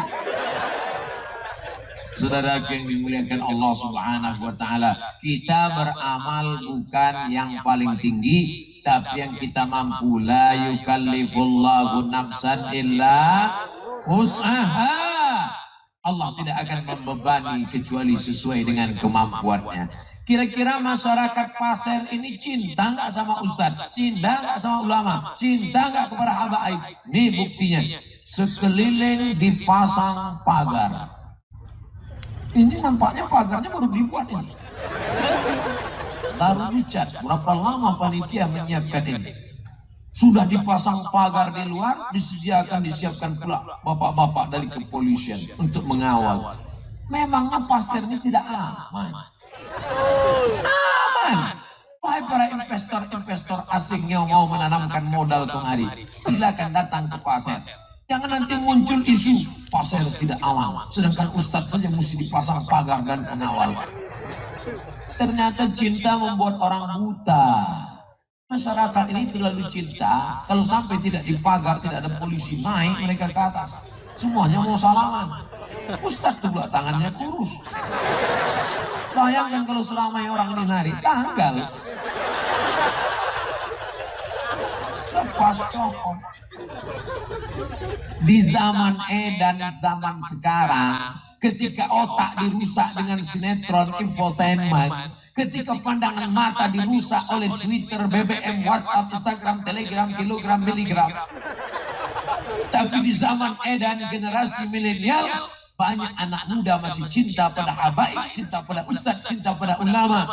S1: Saudara yang dimuliakan Allah Subhanahu wa Ta'ala, kita beramal bukan yang paling tinggi, tapi yang kita mampu. La yukallifullahu nafsan illa wus'aha. Allah tidak akan membebani kecuali sesuai dengan kemampuannya. Kira-kira masyarakat Pasir ini cinta nggak sama ustadz? Cinta nggak sama ulama? Cinta nggak kepada habaib? Ini buktinya. Sekeliling dipasang pagar. Ini nampaknya pagarnya baru dibuat ini. Baru dicat. Berapa lama panitia menyiapkan ini? Sudah dipasang pagar di luar, disiapkan pula bapak-bapak dari kepolisian untuk mengawal. Memangnya Pasir ini tidak aman? Aman. Wahai para investor asing yang mau menanamkan modal kemari, silakan datang ke Pasir. Jangan nanti muncul isu Pasir tidak aman, sedangkan ustadz saja mesti dipasang pagar dan pengawal. Ternyata cinta membuat orang buta. Masyarakat ini terlalu cinta, kalau sampai tidak dipagar, tidak ada polisi, naik mereka ke atas. Semuanya mau salaman. Ustadz pula tangannya kurus. Bayangkan kalau selamanya orang ini narik, tanggal. Lepas copot. Di zaman dan zaman sekarang, ketika otak dirusak dengan sinetron infotainment, ketika pandangan mata dirusak oleh Twitter, BBM, WhatsApp, Instagram, Telegram, kilogram, miligram. Tapi di zaman dan generasi milenial, banyak anak muda masih cinta pada habaib, cinta pada ustadz, cinta pada ulama.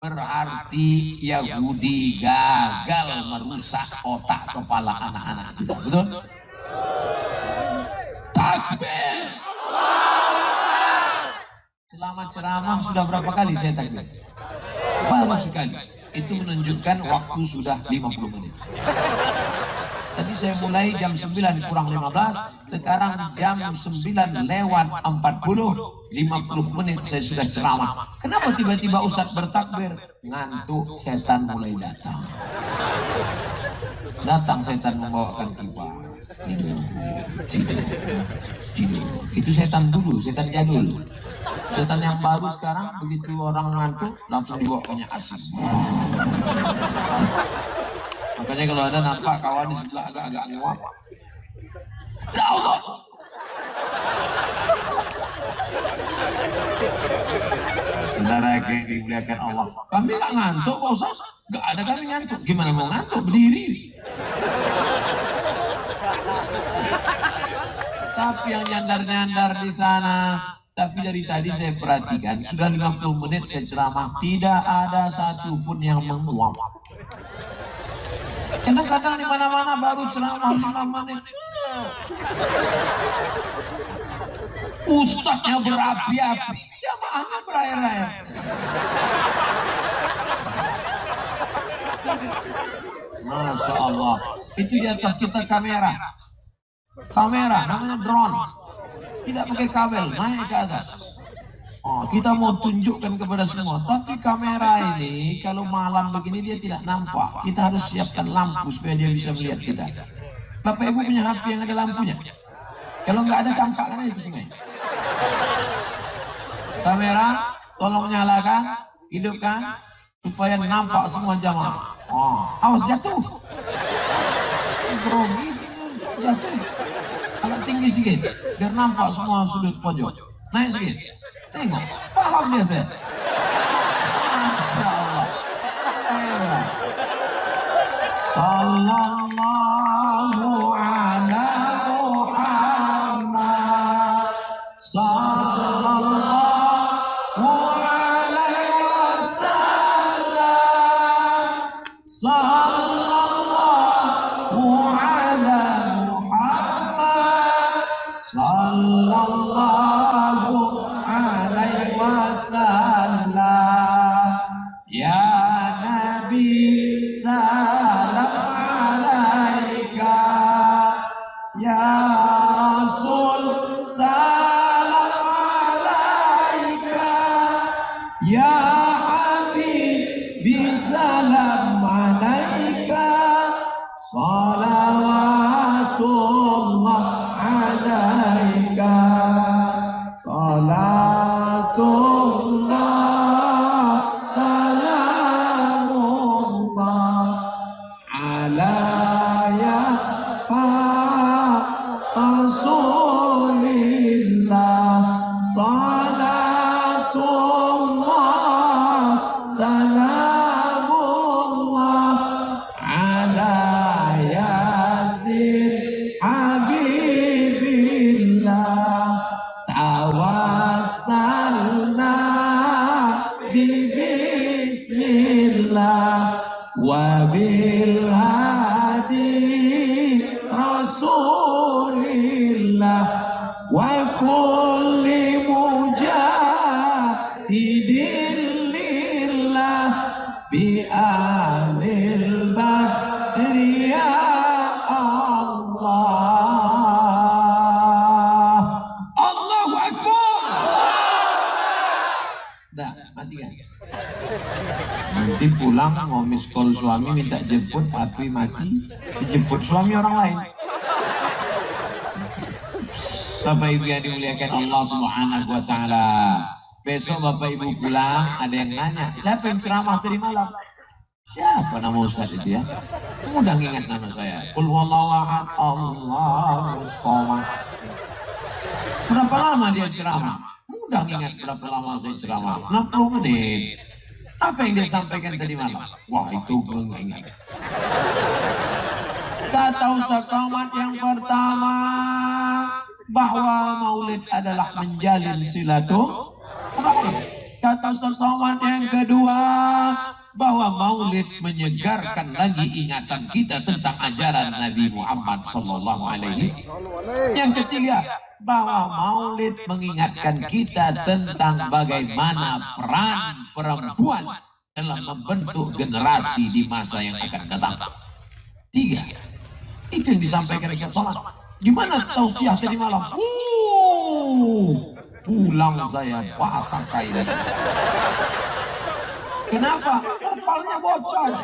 S1: Berarti Yahudi gagal merusak otak kepala anak-anak kita, betul? Takbir! Selama ceramah sudah berapa kali saya takbir? Baru sekali. Itu menunjukkan waktu sudah 50 menit. Tadi saya mulai jam 9 kurang 15, sekarang jam 9 lewat 40, 50 menit saya sudah ceramah. Kenapa tiba-tiba Ustadz bertakbir? Ngantuk, setan mulai datang. Datang setan membawakan kipas. Tidur. Itu setan dulu, setan jadul. Setan yang baru sekarang, begitu orang ngantuk, langsung dibawakannya asing. Makanya kalau ada nampak kawan di sebelah agak-agak nguap, ya Allah. Saudara yang dimuliakan Allah, kami nggak ngantuk Pak Ustaz, nggak ada kami ngantuk. Gimana mau ngantuk, berdiri. Tapi yang nyandar-nyandar di sana. Tapi dari tadi saya perhatikan, sudah 50 menit saya ceramah, tidak ada satupun yang menguap. Kadang-kadang di mana-mana baru ceramah 5 menit. Ustadznya berapi-api, jamaahnya berair-air. Masya Allah. Itu di atas kita kamera. Kamera namanya drone. Tidak pakai kabel, naik ke atas. Oh, kita mau tunjukkan kepada semua. Tapi kamera ini kalau malam begini dia tidak nampak. Kita harus siapkan lampu supaya dia bisa melihat kita. Bapak Ibu punya HP yang ada lampunya? Kalau nggak ada, campakkan aja ke sungai. Kamera, tolong nyalakan, hidupkan, supaya nampak semua jamaah. Oh, awas jatuh. Grogi, jatuh. Agak tinggi sedikit, biar nampak semua sudut pojok. Naik sedikit. Tengok, paham dia saya. Masya Allah. Sallallahu ala Muhammad. Sallallahu alaihi wasallam. Sallallahu ala Muhammad. Sallallahu alaihi wasallam. Ya Nabi salam alaika, ya Rasul salam alaika, ya Habib salam alaika, salawatullah alaika, salatullah salamullah ala ya Rasulillah. salamullah ala yasin habibillah tawassalna bismillah wabil hadi rasulillah wa kulli mujahidin lillah bi ahlil badri ya Allah. Allahu Akbar. Dah, mati kan? Nanti pulang mau miss call suami minta jemput, aku mati dijemput suami orang lain. Bapak Ibu yang dimuliakan Allah Subhanahu wa taala. Besok Bapak Ibu pulang ada yang nanya, siapa yang ceramah tadi malam? Siapa nama Ustaz itu ya? Mudah ingat nama saya. Qul huwallahu ahad, Allahus samad. Berapa lama dia ceramah? Mudah ingat berapa lama saya ceramah. 60 menit. Apa yang dia sampaikan tadi malam? Wah, itu gue nggak ingat. Kata Ustaz Somad yang pertama, bahwa maulid adalah menjalin silaturahim. Kata Ustaz Somad yang kedua, bahwa maulid menyegarkan lagi ingatan kita tentang ajaran Nabi Muhammad sallallahu alaihi. Yang ketiga, bahwa maulid mengingatkan kita tentang bagaimana peran perempuan dalam membentuk generasi di masa yang akan datang. Tiga, itu yang disampaikan Ustaz Somad. Gimana tausiah tadi malam? Pulang saya basah kain. Kenapa? Kepalanya bocor.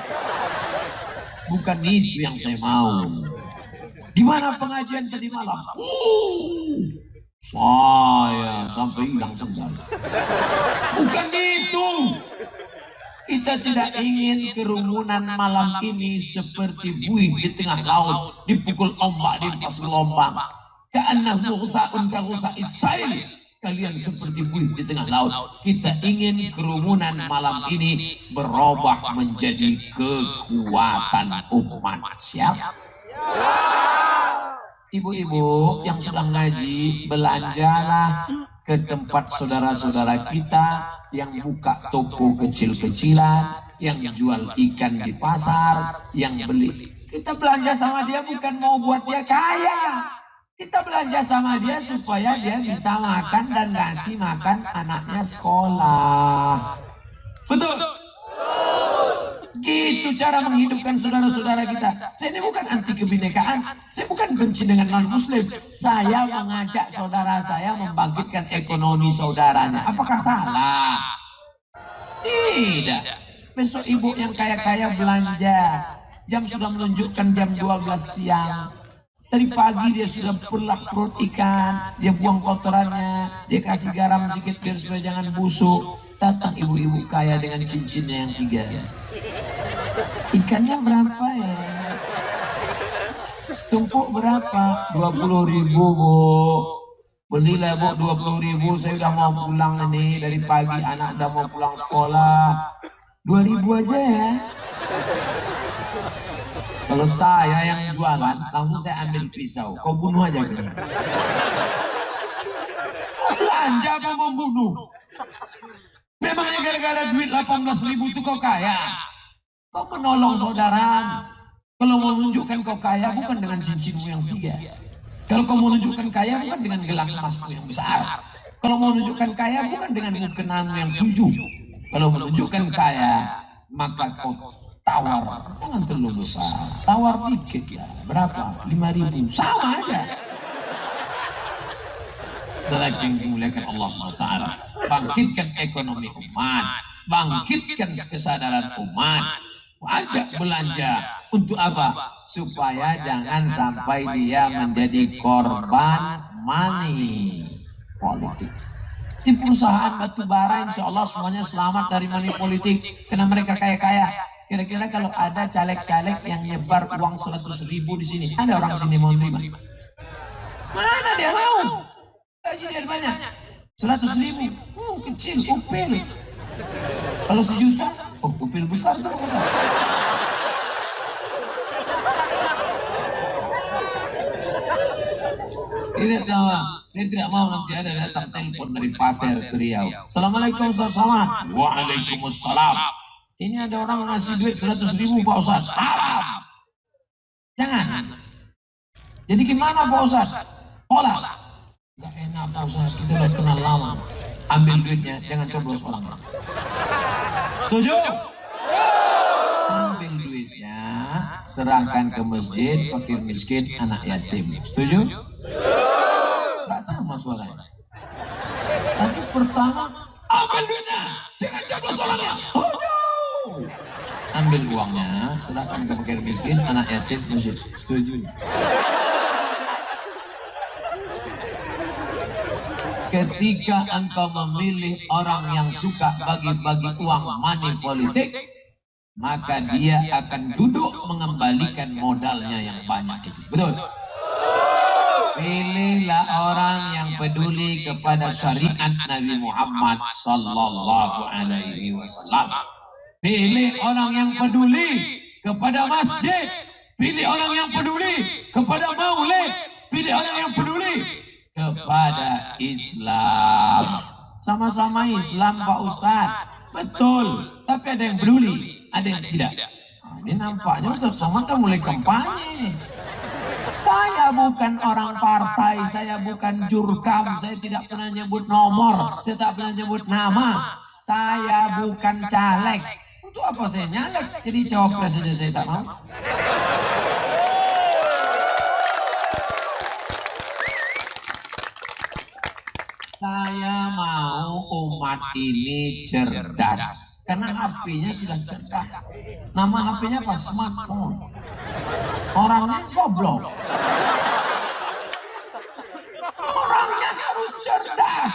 S1: Bukan itu yang saya mau. Gimana pengajian tadi malam? Saya sampai hilang sendal. Bukan itu. Kita tidak ingin kerumunan malam ini seperti buih di tengah laut, dipukul ombak di pas gelombang. Ka'annahu ghusa'un ka ghusa'is sail. Kalian seperti buih di tengah laut. Kita ingin kerumunan malam ini berubah menjadi kekuatan umat. Siap? Ibu-ibu yang sudah ngaji, belanjalah ke tempat saudara-saudara kita yang buka toko kecil-kecilan, yang jual ikan di pasar, yang beli. Kita belanja sama dia bukan mau buat dia kaya. Kita belanja sama dia supaya dia bisa makan dan ngasih makan anaknya sekolah. Betul? Gitu cara menghidupkan saudara-saudara kita. Saya ini bukan anti kebinekaan. Saya bukan benci dengan non-muslim. Saya mengajak saudara saya membangkitkan ekonomi saudaranya. Apakah salah? Tidak. Besok ibu yang kaya-kaya belanja. Jam sudah menunjukkan jam 12 siang. Dari pagi dia sudah perlak perut ikan, dia buang kotorannya, dia kasih garam sedikit biar supaya jangan busuk. Datang ibu-ibu kaya dengan cincinnya yang 3. Ikannya berapa ya? Setumpuk berapa? 20.000 bu. Belilah bu 20.000. Saya udah mau pulang ini dari pagi, anak udah mau pulang sekolah. 2.000 aja ya. Kalau saya yang jualan, langsung saya ambil pisau. Kau bunuh aja gini. Belanja apa membunuh? Memangnya gara-gara duit 18.000 itu kau kaya? Kau menolong saudara. Kalau mau menunjukkan kau kaya bukan dengan cincinmu yang 3. Kalau kau mau menunjukkan kaya bukan dengan gelang emasmu yang besar. Kalau mau menunjukkan kaya bukan dengan mukenanmu yang 7. Kalau menunjukkan kaya maka kau tawar, jangan terlalu besar, tawar dikit ya. Berapa? 5.000, sama aja. Lagi yang dimuliakan Allah SWT, bangkitkan ekonomi umat, bangkitkan kesadaran umat, ajak belanja. Untuk apa? Supaya jangan sampai dia menjadi korban money politik. Di perusahaan batubara insya Allah semuanya selamat dari money politik, karena mereka kaya-kaya. Kira-kira kalau ada caleg-caleg yang nyebar uang 100.000 di sini, ada orang sini mau terima? Mana dia mau? Gaji dia banyak. 100.000, mungkin kecil, upil. Kalau 1 juta, oh upil besar tuh Ustaz. Tidak tahu, saya tidak mau nanti ada datang telepon dari Pasir ke Riau. Assalamualaikum Ustaz Somad. Waalaikumsalam. Ini ada orang ngasih duit 100.000 Pak Ustaz. Haram. Jangan. Jadi gimana Pak Ustaz? Pola. Gak enak Pak Ustaz, kita udah kenal lama. Ambil duitnya, jangan coblos orang. Setuju? Ambil duitnya, serahkan ke masjid, fakir miskin, anak yatim. Setuju? Gak sama suaranya. Tapi pertama, ambil duitnya, jangan coblos orangnya. Setuju? Ambil uangnya, serahkan ke fakir miskin, anak yatim, masjid. Setuju? Ketika engkau memilih orang yang suka bagi-bagi uang, money politik, maka dia akan duduk mengembalikan modalnya yang banyak itu. Betul? Pilihlah orang yang peduli kepada syariat Nabi Muhammad sallallahu alaihi wasallam. Pilih orang yang peduli kepada masjid. Pilih orang yang peduli kepada maulid. Pilih orang yang peduli kepada Islam. Sama-sama Islam Pak Ustadz. Betul. Tapi ada yang peduli, ada yang tidak. Nah, ini nampaknya Ustadz Somad kan mulai kampanye ini. Saya bukan orang partai, saya bukan jurkam, saya tidak pernah nyebut nomor, saya tidak pernah nyebut nama. Saya bukan caleg. Untuk apa saya nyalek? Jadi cawapres saja saya tak mau. Saya mau umat ini cerdas. Karena HP-nya sudah cerdas. Nama HP-nya apa? Smartphone. Orangnya goblok. Orangnya harus cerdas.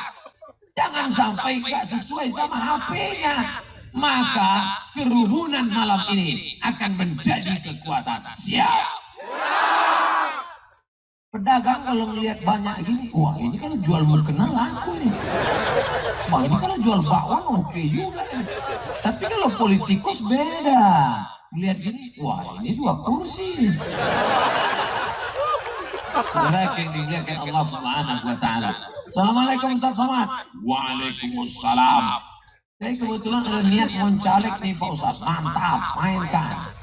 S1: Jangan sampai nggak sesuai sama HP-nya. Maka kerumunan malam ini akan menjadi kekuatan. Siap? Pedagang kalau melihat banyak gini, wah ini kalau jual mukena laku nih. Wah ini kalau jual bakwan oke juga nih. Tapi kalau politikus beda. Melihat gini, wah ini 2 kursi. Saudara yang dimuliakan Allah Subhanahu wa taala. Assalamualaikum Ustaz Somad. Waalaikumsalam. Saya kebetulan ada niat mau caleg nih Pak Ustaz. Mantap, mainkan.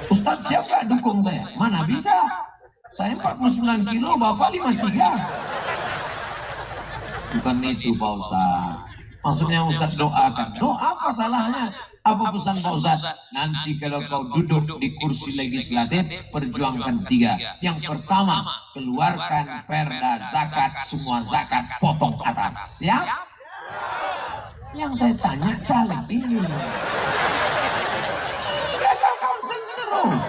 S1: Ustaz siap gak dukung saya? Mana bisa? Saya 49 kilo, Bapak 53. Bukan itu Pak Ustaz. Maksudnya Ustaz doakan. Doa apa salahnya? Apa pesan Pak Ustaz? Nanti kalau kau duduk di kursi legislatif, perjuangkan 3. Yang pertama, keluarkan perda zakat, semua zakat potong atas. Siap? Yang saya tanya caleg ini. Gagal konsen terus.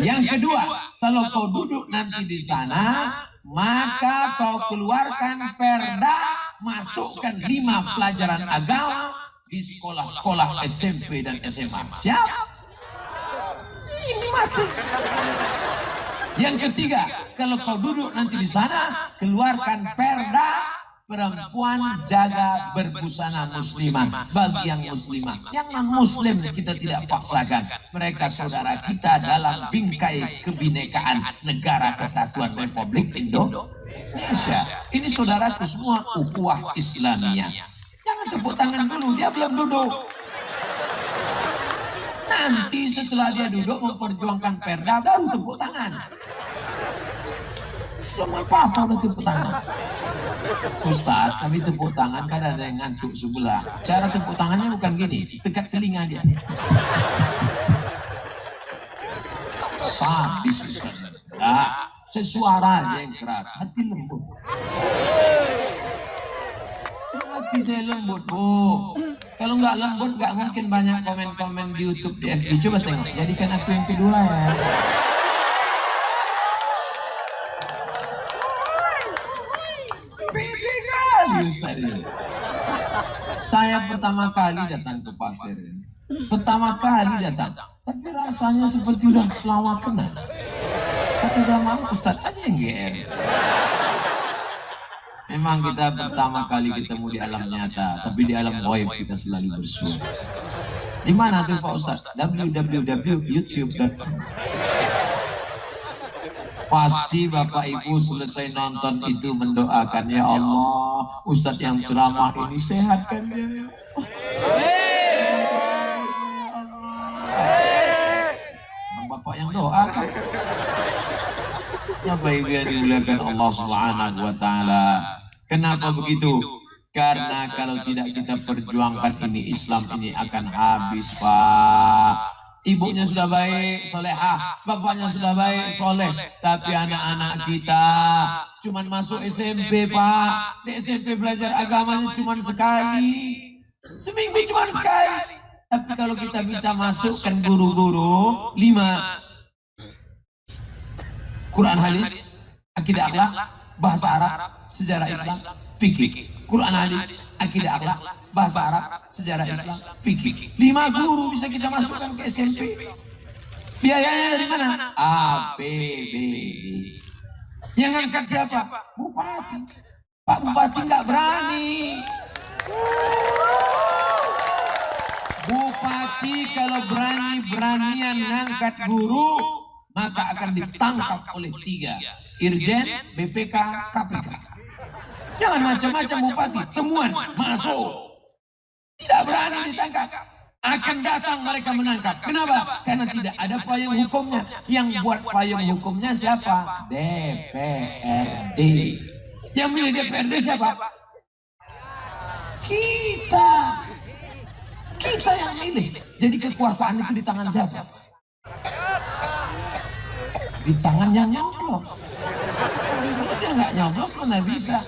S1: Yang kedua, kalau kau duduk nanti di sana, maka kau keluarkan perda, masukkan 5 pelajaran agama di sekolah-sekolah SMP dan SMA. Siap? Ini masih. Yang ketiga, kalau kau duduk nanti di sana, keluarkan perda perempuan jaga berbusana muslimah bagi yang muslimah. Yang non-muslim kita tidak paksakan. Mereka saudara kita dalam bingkai kebinekaan Negara Kesatuan Republik Indonesia. Ini saudaraku semua ukhuwah Islamiyah. Jangan tepuk tangan dulu, dia belum duduk. Nanti setelah dia duduk memperjuangkan perda baru tepuk tangan. Belum apa-apa udah tepuk tangan. Ustaz, kami tepuk tangan kan ada yang ngantuk sebelah. Cara tepuk tangannya bukan gini, dekat telinga dia. Sadis Ustaz. Nah, sesuara aja yang keras, hati lembut. Hati saya lembut, Bu. Kalau nggak lembut, nggak mungkin banyak komen-komen di YouTube, di FB. Coba tengok, jadikan aku yang kedua ya. Saya pertama kali datang ke pasir ini. Pertama kali datang. Tapi rasanya seperti udah lama kenal. Kata jamaah Ustaz aja yang GR. memang kita pertama kali ketemu di alam nyata, tapi di alam ghaib kita selalu bersuara. Di mana tuh Pak Ustaz? www.youtube.com. Pasti Bapak Ibu selesai nonton itu mendoakan, ya Allah, Ustadz yang ceramah ini sehatkan dia. Bapak yang doakan. Bapak Ibu yang dimuliakan Allah Subhanahu wa Ta'ala. Kenapa begitu? Karena kalau tidak kita perjuangkan ini, Islam ini akan habis, Pak. Ibunya sudah baik, solehah, bapaknya sudah baik, soleh, tapi anak-anak kita cuman masuk SMP, Pak. Di SMP belajar agamanya cuman sekali, seminggu cuman sekali. Tapi kalau kita bisa masukkan guru-guru 5, Quran hadis, akidah akhlak, bahasa Arab, sejarah Islam, fikih. Quran hadis, akidah akhlak, bahasa Arab, sejarah Islam, fikih. 5 guru bisa kita masukkan ke SMP. Biayanya dari mana? APBD. Yang angkat siapa? Bupati. Pak Bupati nggak berani. Bupati kalau berani-beranian ngangkat guru, maka akan ditangkap oleh 3 Irjen, BPK, KPK. Jangan macam-macam Bupati, temuan masuk. Tidak berani ditangkap. Akan datang mereka menangkap. Kenapa? Karena tidak ada payung hukumnya. Yang buat payung hukumnya siapa? DPRD. Yang milih DPRD siapa? Kita. Kita yang milih. Jadi kekuasaan itu di tangan siapa? Di tangan yang nyoblos. Dia nggak nyoblos mana bisa.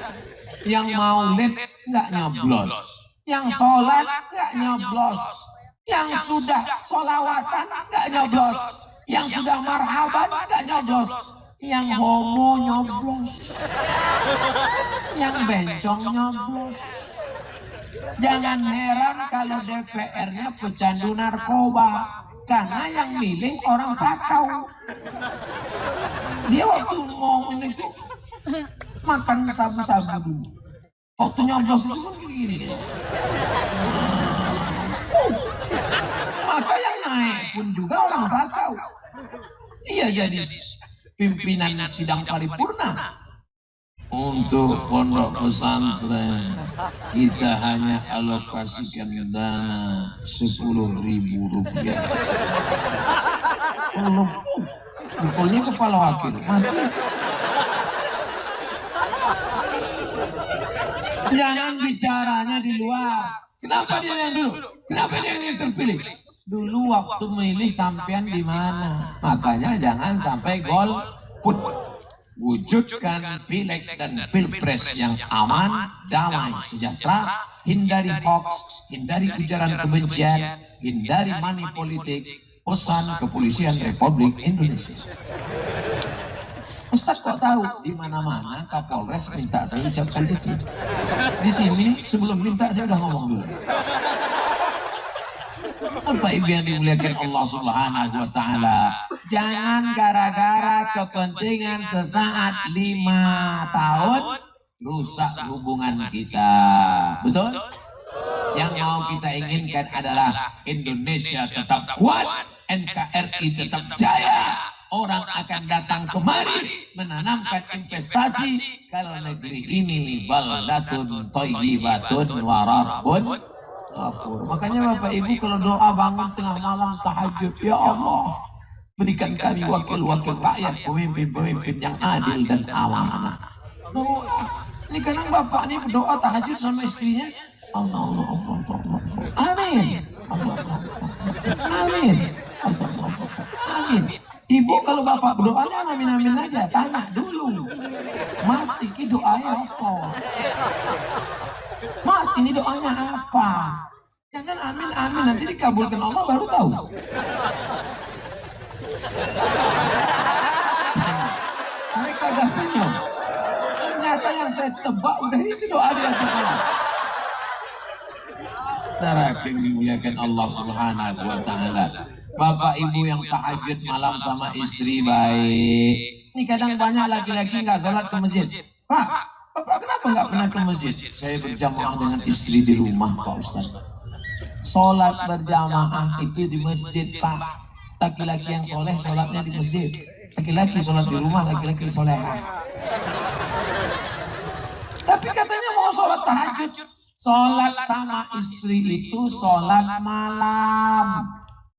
S1: Yang maulid nggak nyoblos. Yang sholat nggak nyoblos. Yang sudah sholawatan nggak nyoblos. Yang sudah marhaban nggak nyoblos. Yang homo nyoblos. Yang bencong nyoblos. Jangan heran kalau DPR-nya pecandu narkoba. Karena yang milih orang sakau. Dia waktu ngomong itu makan sabu-sabu dulu. Waktu nyoblos itu kan gini. Maka yang naik pun juga orang sakau. Iya jadi pimpinan sidang paripurna. Untuk pondok pesantren kita hanya alokasikan dana Rp10.000. Pukulnya kepala wakil mati. Jangan bicaranya di luar. Kenapa dia yang dulu? Kenapa dia yang terpilih? Dulu waktu milih sampean di mana? Makanya jangan sampai golput. Wujudkan pileg dan pilpres yang aman, damai, sejahtera, hindari hoax, hindari ujaran kebencian, hindari money politik, pesan Kepolisian Republik Indonesia. Ustaz kok tahu? Di mana-mana Kapolres minta saya ucapkan itu. Di sini sebelum minta saya udah ngomong dulu. Bapak Ibu yang dimuliakan Allah Subhanahu wa Ta'ala, jangan gara-gara kepentingan sesaat 5 tahun rusak hubungan kita. Betul? Yang mau kita inginkan adalah Indonesia tetap kuat, NKRI tetap jaya. Orang akan datang kemari menanamkan investasi kalau negeri ini baldatun thayyibatun wa rabbun ghafur. Makanya Bapak Ibu kalau doa bangun tengah malam tahajud, ya Allah berikan kami wakil-wakil rakyat, pemimpin-pemimpin yang adil dan amanah. Doa. Ini kadang Bapak ini berdoa tahajud sama istrinya. Allah. Amin. Amin. Amin. Ibu kalau Bapak berdoanya amin-amin aja, tanya dulu. Mas, ini doanya apa? Mas, ini doanya apa? Jangan amin-amin, nanti dikabulkan Allah baru tahu. Mereka udah senyum. Ternyata yang saya tebak udah itu doa dia Allah. Saudara yang dimuliakan Allah Subhanahu wa Ta'ala, Bapak Ibu yang tahajud malam sama istri baik. Ini kadang banyak laki-laki nggak sholat ke masjid. Pak, Bapak kenapa Kenapa nggak pernah ke masjid? Saya berjamaah dengan istri di rumah, Pak Ustaz. Sholat berjamaah itu di masjid, Pak. Laki-laki yang soleh sholatnya di masjid. Laki-laki sholat di rumah, laki-laki solehah. Tapi katanya mau sholat tahajud. Sholat sama istri itu sholat malam.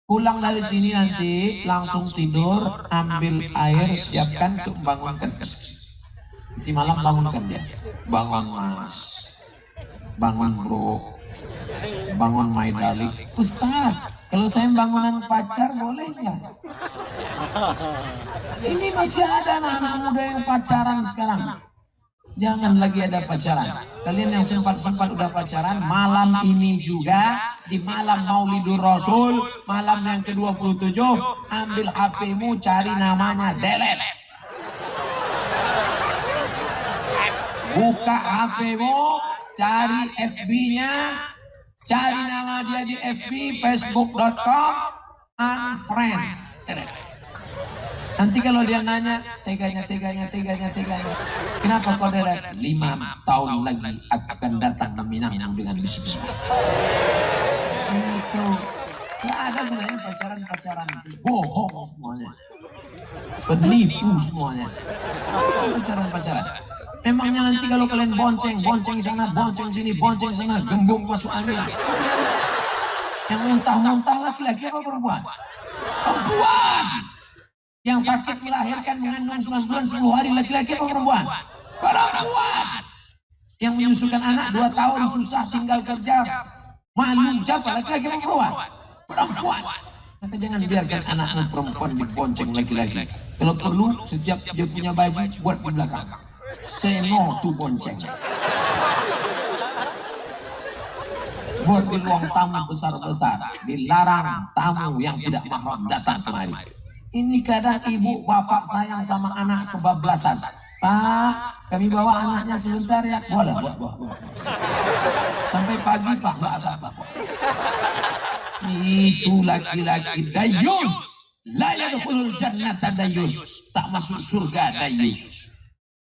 S1: Pulang dari sini nanti langsung tidur, ambil air, siapkan untuk membangunkan istri. Di malam bangunkan dia. Bangun mas, bangun bro, bangun my darling. Ustaz, kalau saya bangunan pacar boleh nggak? Ini masih ada anak-anak muda yang pacaran sekarang. Jangan lagi ada pacaran. Kalian yang sempat-sempat udah pacaran, malam ini juga di malam Maulidur Rasul, malam yang ke-27, ambil HP-mu, cari namanya, delete. Buka HP-mu, cari FB-nya, cari nama dia di FB, facebook.com, unfriend. Nanti kalau dia nanya, teganya. Kenapa kau delete? 5 tahun lagi akan datang meminang dengan bismillah. Itu. Gak ada gunanya pacaran itu. Bohong semuanya. Penipu semuanya. Pacaran. Memangnya nanti kalau kalian bonceng sana, bonceng sini, bonceng sana, gembung masuk angin. Yang muntah-muntah laki-laki apa perempuan? Perempuan! Yang sakit melahirkan mengandung 9 bulan 10 hari laki-laki apa perempuan? Perempuan. Yang menyusukan anak 2 tahun susah tinggal kerja. Malu siapa? Laki-laki apa perempuan? Perempuan. Maka jangan biarkan anakmu perempuan dibonceng laki-laki. Kalau perlu setiap dia punya baju buat di belakang. Say no to bonceng. Buat di ruang tamu besar-besar. Dilarang tamu yang tidak mahram datang kemari. Ini kadang ibu bapak sayang sama anak kebablasan. Pak, kami bawa anaknya sebentar ya. Boleh. Sampai pagi Pak, nggak apa-apa. Itu laki-laki dayus. La yadkhulul jannata dayus. Tak masuk surga dayus.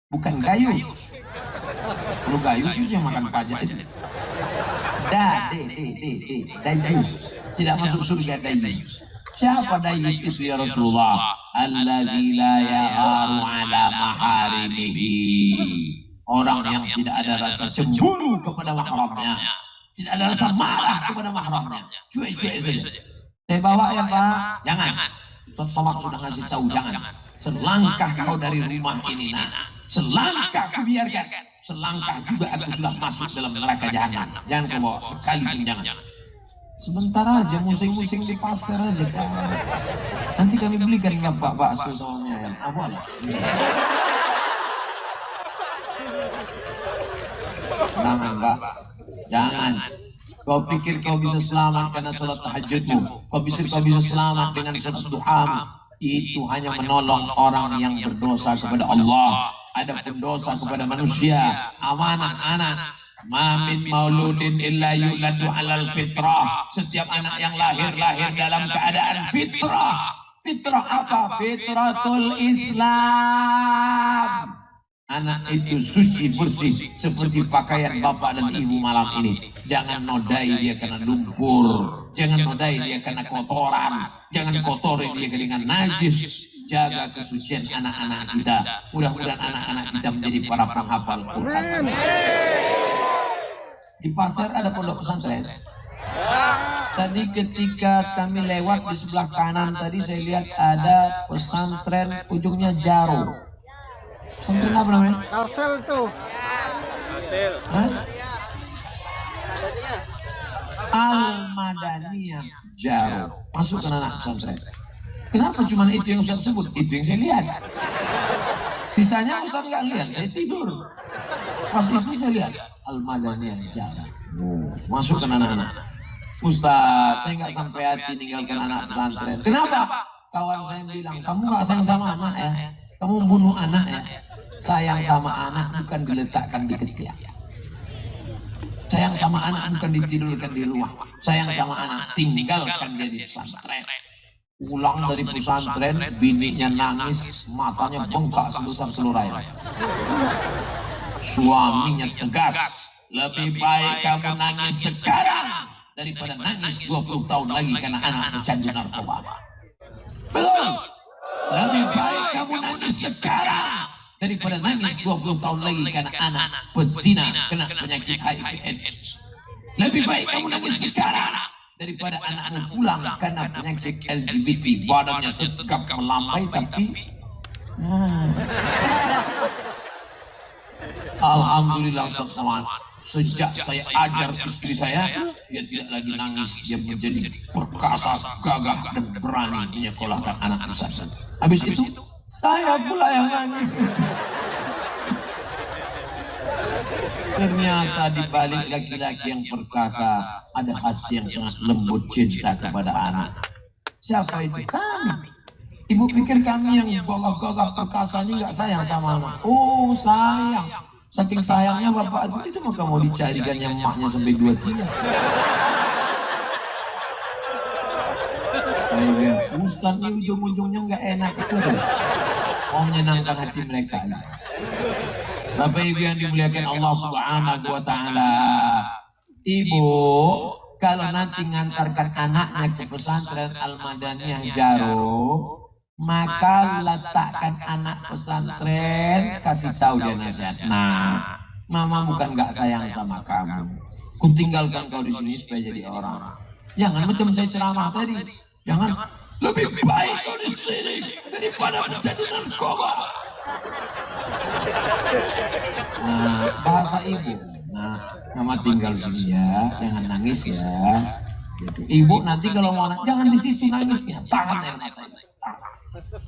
S1: Bukan gayus. Kalau gayus itu yang makan pajak itu. Dayus. Tidak masuk surga dayus. Siapa dayus itu ya Rasulullah? Alladzi la yagharu ala maharimihi. Orang yang tidak ada rasa cemburu kepada mahramnya. Tidak ada rasa marah kepada mahramnya. Cuek-cuek saja. Saya bawa ya Pak. Jangan. Ustaz Somad sudah ngasih tahu jangan. Selangkah kau dari rumah ini nak. Selangkah ku biarkan. Selangkah juga aku sudah masuk dalam neraka jahanam. Jangan kau bawa sekali pun jangan. Sebentar aja musing-musing di pasar aja Pak. Nanti kami belikan Bapak bakso soalnya yang awal. Jangan Pak. Jangan. Kau pikir kau bisa selamat karena sholat tahajudmu. Kau pikir kau bisa selamat dengan sholat duhamu. Itu hanya menolong orang yang berdosa kepada Allah. Adapun dosa kepada manusia, amanah anak. Ma min mauludin illa yuladu alal fitrah. Setiap anak yang lahir dalam keadaan fitrah. Fitrah apa? Fitratul Islam. Anak itu suci bersih seperti pakaian bapak dan ibu malam ini. Jangan nodai dia karena lumpur. Jangan nodai dia karena kotoran. Jangan kotori dia dengan najis. Jaga kesucian anak-anak kita. Mudah-mudahan anak-anak kita menjadi para penghafal Quran. Di pasar ada pondok pesantren. Tadi ketika kami lewat di sebelah kanan tadi saya lihat ada pesantren ujungnya Jaro. Pesantren apa namanya?
S2: Kalsel tuh. Kalsel.
S1: Al-Madaniyah Jaro. Masuk ke anak pesantren. Kenapa cuma itu yang Ustaz sebut? Itu yang saya lihat. Sisanya Ustaz nggak lihat, saya tidur. Pas itu saya lihat Al-Madaniyah Jaro. Masuk ke anak-anak. Ustaz, saya nggak sampai hati tinggalkan anak pesantren. Kenapa? Kawan saya bilang, kamu nggak sayang sama anak ya? Kamu bunuh anak ya? Sayang sama anak bukan diletakkan di ketiak. Sayang sama anak bukan ditidurkan di rumah. Sayang sama anak tinggalkan dia di pesantren. Pulang dari pesantren, bininya nangis, matanya bengkak sebesar telur ayam. Suaminya tegas, lebih baik kamu nangis sekarang daripada nangis 20 tahun lagi karena anak pecandu narkoba. Betul. Lebih baik kamu nangis sekarang daripada nangis 20 tahun lagi karena anak pezina kena penyakit HIV/AIDS. Lebih baik kamu nangis sekarang daripada anakmu pulang karena penyakit LGBT, badannya tegap melambai tapi alhamdulillah sama. Sejak saya ajar istri saya, dia tidak lagi nangis, dia menjadi perkasa, gagah dan berani menyekolahkan anak saya. Habis itu saya pula yang nangis. Ternyata di balik laki-laki yang perkasa ada hati yang sangat lembut cinta kepada anak. Siapa itu? Kami. Ibu pikir kami yang gagah perkasa ini nggak sayang sama anak? Oh sayang. Saking sayangnya bapak itu maka mau dicarikan yang emaknya sampai 2-3. Ustaz ini ujung-ujungnya nggak enak terus. Mau menyenangkan hati mereka. Bapak Ibu yang dimuliakan Allah Subhanahu wa Ta'ala, Ibu kalau nanti ngantarkan anaknya ke pesantren Al-Madaniyah Jaro, maka letakkan anak pesantren, kasih tahu dia nasihat. Nah, mama bukan nggak sayang sama kamu, ku tinggalkan kau di sini supaya jadi orang. Jangan macam saya ceramah tadi. Jangan, lebih baik kau di sini daripada menjadi narkoba. Nah, bahasa ibu. Nah, mama tinggal sini ya, jangan nangis ya. Gitu. Ibu nanti kalau mau jangan di situ nangisnya, tahan air mata.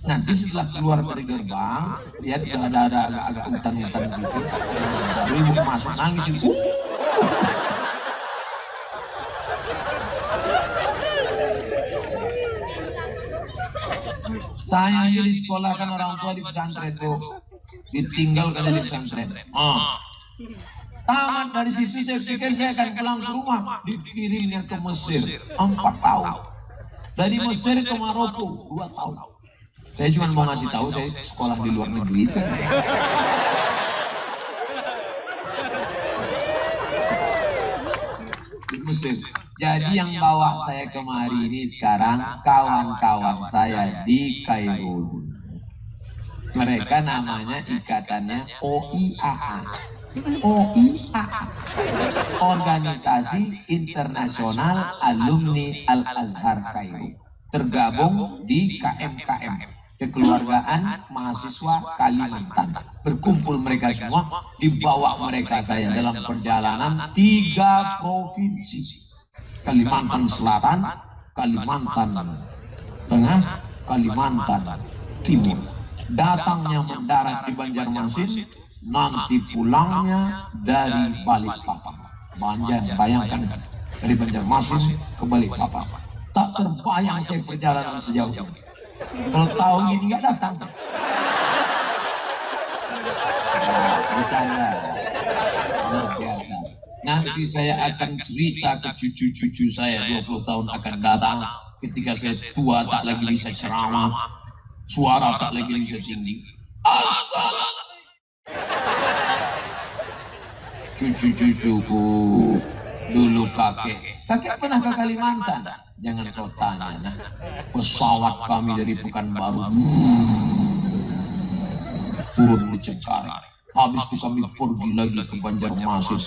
S1: Nanti setelah keluar dari gerbang, lihat ada agak-agak hutan-hutan di situ. Baru ibu masuk nangis itu. Saya di sekolah kan orang tua di pesantren tuh, ditinggalkan dari pesantren. Tamat dari situ saya pikir saya akan pulang ke rumah, dikirimnya ke Mesir 4 tahun. Dari Mesir ke Maroko 2 tahun. Saya cuma mau ngasih tahu saya sekolah di luar negeri itu. Di Mesir. Jadi yang bawa saya kemari ini sekarang kawan-kawan saya di Kairo. Mereka namanya ikatannya OIAA. OIAA, Organisasi Internasional Alumni Al-Azhar Kairo, tergabung di KMKM, Kekeluargaan Mahasiswa Kalimantan. Berkumpul mereka semua, dibawa mereka saya dalam perjalanan 3 provinsi: Kalimantan Selatan, Kalimantan Tengah, Kalimantan Timur. Datangnya mendarat di Banjarmasin, nanti pulangnya dari Balikpapan. Bayangkan dari Banjarmasin ke Balikpapan. Tak terbayang saya perjalanan sejauh ini. Kalau tahu gini nggak datang saya. Bercanda, luar biasa. Nanti saya akan cerita ke cucu-cucu saya 20 tahun akan datang. Ketika saya tua tak lagi bisa ceramah, suara tak lagi bisa tinggi. Assalamualaikum. Cucu-cucuku, dulu kakek pernah ke Kalimantan. Jangan kau tanya, nah. Pesawat kami dari Pekanbaru turun di Cengkareng. Habis itu kami pergi lagi ke Banjarmasin.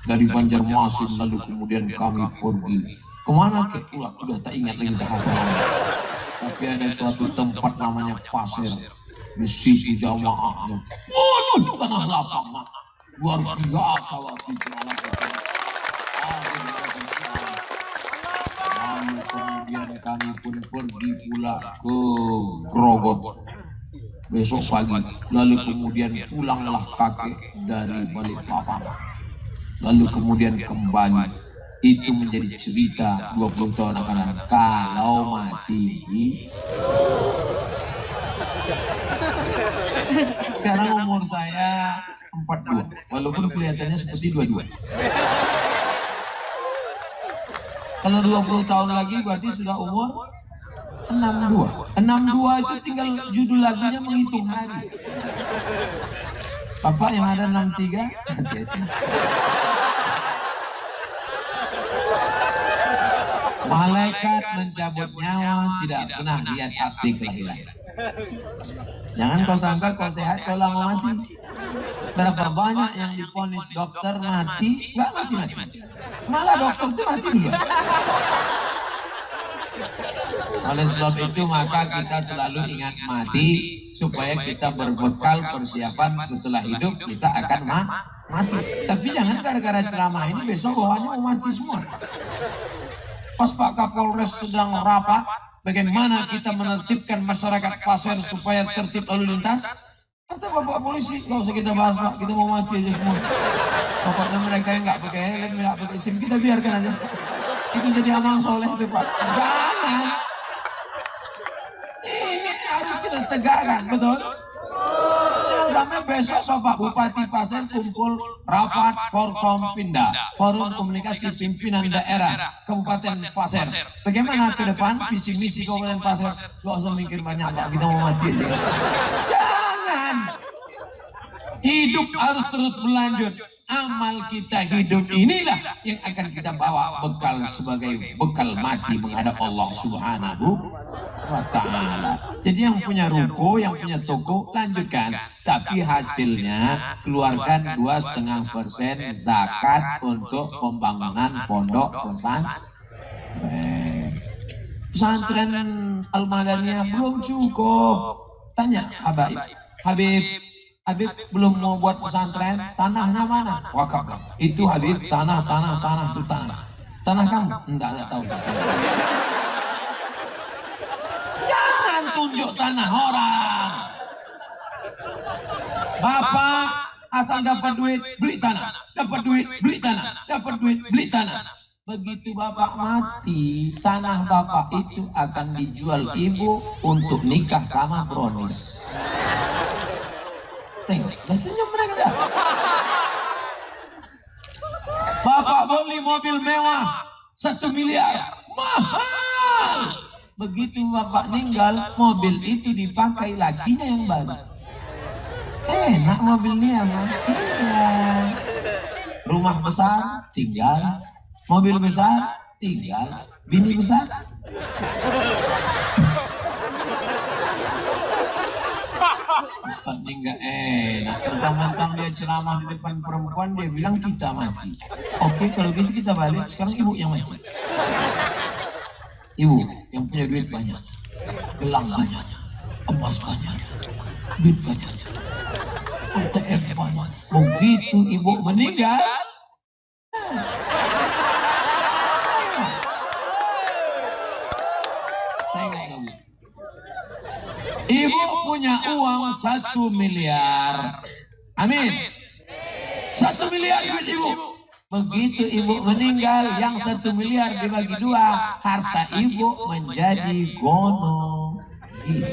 S1: Dari Banjarmasin lalu kemudian kami pergi kemana ke? Udah tak ingat lagi dah. Tapi ada suatu tempat namanya Pasir. Di situ jamaahnya. Waduh, tanah lapang, mak. Luar biasa waktu itu. Lalu kemudian kami pun pergi pula ke Grogot besok pagi. Lalu kemudian pulanglah kakek dari Balikpapan. Lalu kemudian kembali. Itu menjadi cerita 20 tahun akan datang. Kalau masih sekarang umur saya 42, walaupun kelihatannya seperti 22. Kalau 20 tahun lagi berarti sudah umur 62. 62 itu tinggal judul lagunya menghitung hari. Bapak yang ada 63, hati-hati. Malaikat mencabut nyawa tidak pernah lihat akte kelahiran. Jangan kau sangka kau sehat kau lama mati. Berapa banyak yang diponis dokter mati, nggak mati-mati. Malah dokter itu mati dulu. Oleh sebab itu maka kita selalu ingat mati supaya kita berbekal persiapan setelah hidup kita akan mati. Tapi jangan gara-gara ceramah ini besok bawaannya mau mati semua. Pas Pak Kapolres sedang rapat bagaimana kita menertibkan masyarakat Pasir supaya tertib lalu lintas, kata Bapak polisi, nggak usah kita bahas Pak, kita mau mati aja semua. Pokoknya mereka yang nggak pakai helm, nggak pakai SIM, kita biarkan aja. Itu jadi amal soleh itu Pak. Jangan. Ini harus kita tegakkan, betul? Jangan sampai besok Bapak Bupati Pasir kumpul rapat Forkompinda, Forum Komunikasi Pimpinan Daerah Kabupaten Pasir. Bagaimana ke depan visi misi Kabupaten Pasir? Gak usah mikir banyak Pak, kita mau mati aja. Jangan. Hidup harus terus berlanjut. Amal kita hidup inilah yang akan kita bawa bekal sebagai bekal mati menghadap Allah Subhanahu wa Ta'ala. Jadi yang punya ruko, yang punya toko, lanjutkan. Tapi hasilnya keluarkan 2,5% zakat untuk pembangunan pondok pesantren. Pesantren Al-Madaniyah belum cukup. Tanya Habib belum mau buat pesantren, tanahnya mana? Wakaf. Itu Habib, tanah itu tanah. Tanah kamu? Enggak tahu. Jangan tunjuk tanah orang. Bapak asal dapat duit beli tanah, dapat duit beli tanah, dapat duit beli tanah. Begitu Bapak mati, tanah Bapak itu akan dijual ibu untuk nikah sama Bronis. Tengok, senyum mereka dah. Bapak beli mobil mewah 1 miliar, mahal. Begitu Bapak meninggal, mobil itu dipakai lakinya yang baru. Enak mobilnya mah. Iya. Rumah besar tinggal, mobil besar tinggal, bini besar. Ustadz nggak enak. Mentang-mentang dia ceramah di depan perempuan, dia bilang kita mati. Oke, kalau gitu kita balik. Sekarang ibu yang mati. Ibu yang punya duit banyak, gelang banyak, emas banyak, duit banyak, ATM banyak. Begitu ibu meninggal, ibu punya uang 1 miliar. Amin. 1 miliar duit ibu. Begitu ibu meninggal, yang 1 miliar dibagi 2, harta ibu menjadi gono gini.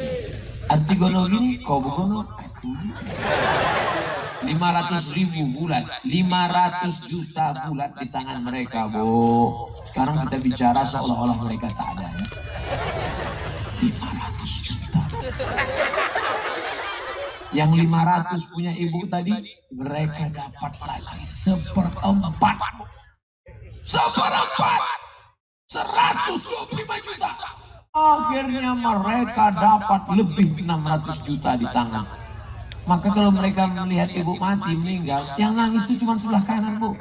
S1: Arti gono gini, kau gono aku. 500.000 bulan, 500 juta bulan di tangan mereka, Bu. Sekarang kita bicara seolah-olah mereka tak ada ya. 500 juta. Yang 500 punya ibu tadi, mereka dapat lagi 1/4. 125 juta. Akhirnya mereka dapat lebih 600 juta di tangan. Maka kalau mereka melihat ibu mati meninggal, yang nangis itu cuma sebelah kanan, Bu.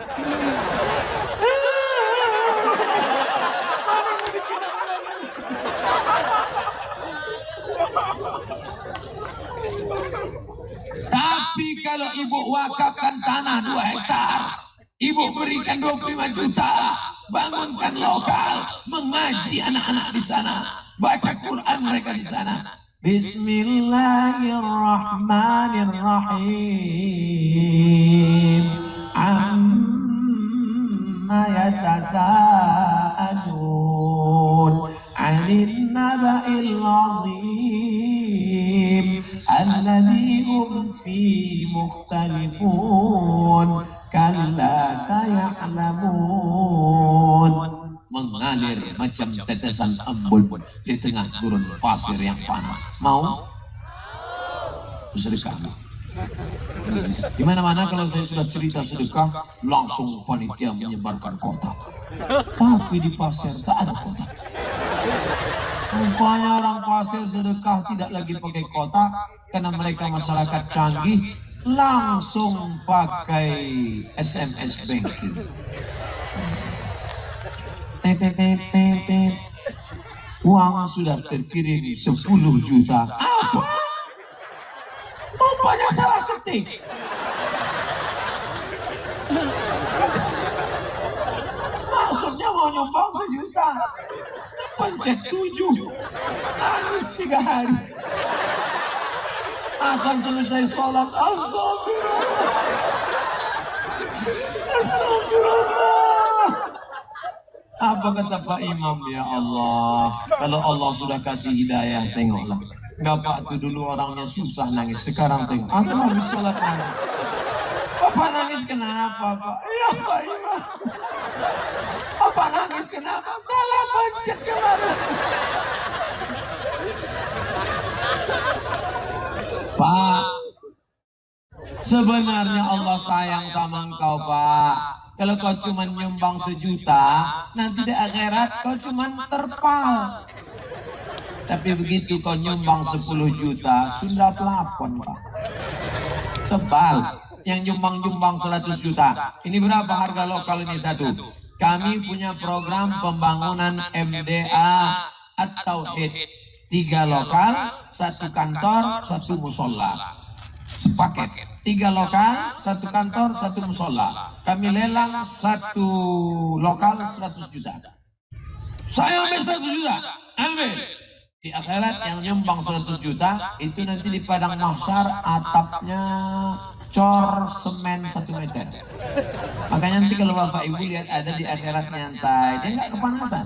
S1: Tapi kalau ibu wakafkan tanah 2 hektar, ibu berikan 25 juta, bangunkan lokal, mengaji anak-anak di sana, baca Quran mereka di sana. Bismillahirrahmanirrahim. Amma yatasaalun 'anil naba'il 'azim alladzi hum fihi mukhtalifun kalla saya'lamun. Mengalir macam tetesan embun di tengah gurun pasir yang panas. Mau? Bersedekah. Di mana-mana kalau saya sudah cerita sedekah, langsung panitia menyebarkan kotak. Tapi di pasir tak ada kotak. Rupanya orang pasir sedekah tidak lagi pakai kotak karena mereka masyarakat canggih, langsung pakai SMS banking. Uang sudah terkirim 10 juta. Apa? Rupanya salah ketik. Maksudnya mau nyumbang 1 juta. Pencet 7. Nangis 3 hari. Asal selesai sholat, astagfirullah. Astagfirullah. Apa kata Pak Imam? Ya Allah, kalau Allah sudah kasih hidayah, tengoklah. Bapak itu dulu orangnya susah nangis, sekarang tengok, asal habis sholat nangis. Bapak nangis kenapa, Pak? Ya Pak Imam. Bapak nangis kenapa? Salah pencet kemarin. Pak, sebenarnya Allah sayang sama engkau, Pak. Kalau kau cuma nyumbang 1 juta, nanti di akhirat kau cuma terpal. Tapi begitu kau nyumbang 10 juta, sudah plafon, Pak. Tebal. Yang nyumbang 100 juta. Ini berapa harga lokal ini satu? Kami punya program pembangunan MDA At-Tauhid. 3 lokal, 1 kantor, 1 musola. Sepaket. 3 lokal, 1 kantor, 1 musola. Kami lelang 1 lokal 100 juta. Saya ambil 100 juta. Ambil. Di akhirat yang nyumbang 100 juta itu nanti di padang mahsyar atapnya cor semen 1 meter. Makanya nanti kalau Bapak Ibu lihat ada di akhirat nyantai, dia nggak kepanasan.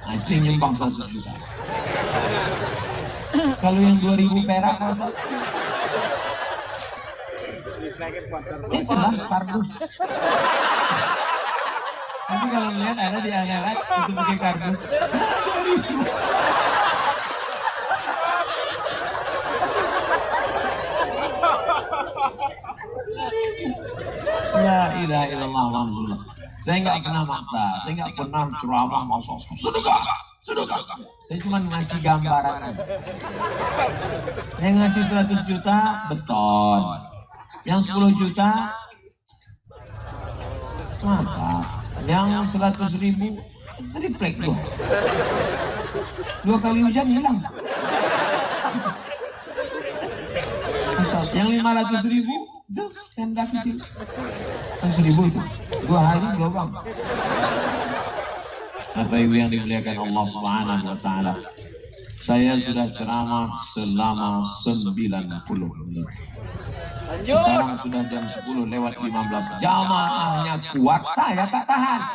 S1: Nah, itu yang nyumbang 100 juta. Kalau yang 2000 perak masa? Itulah kardus. Nanti kalau melihat ada di akhirat itu pakai kardus. La ilaha illallah Alhamdulillah. Saya nggak pernah maksa, saya nggak pernah ceramah masuk sedekah. Saya cuma ngasih gambaran. Yang ngasih 100 juta beton. Yang 10 juta mantap. Yang 100.000 triplek 2 kali hujan hilang. Yang 500.000 itu tenda kecil. 100.000 itu 2 hari gelombang. Bapak Ibu yang dimuliakan Allah Subhanahu wa taala. Saya sudah ceramah selama 90 menit. Sekarang sudah jam 10 lewat 15. Jamaahnya kuat, saya tak tahan.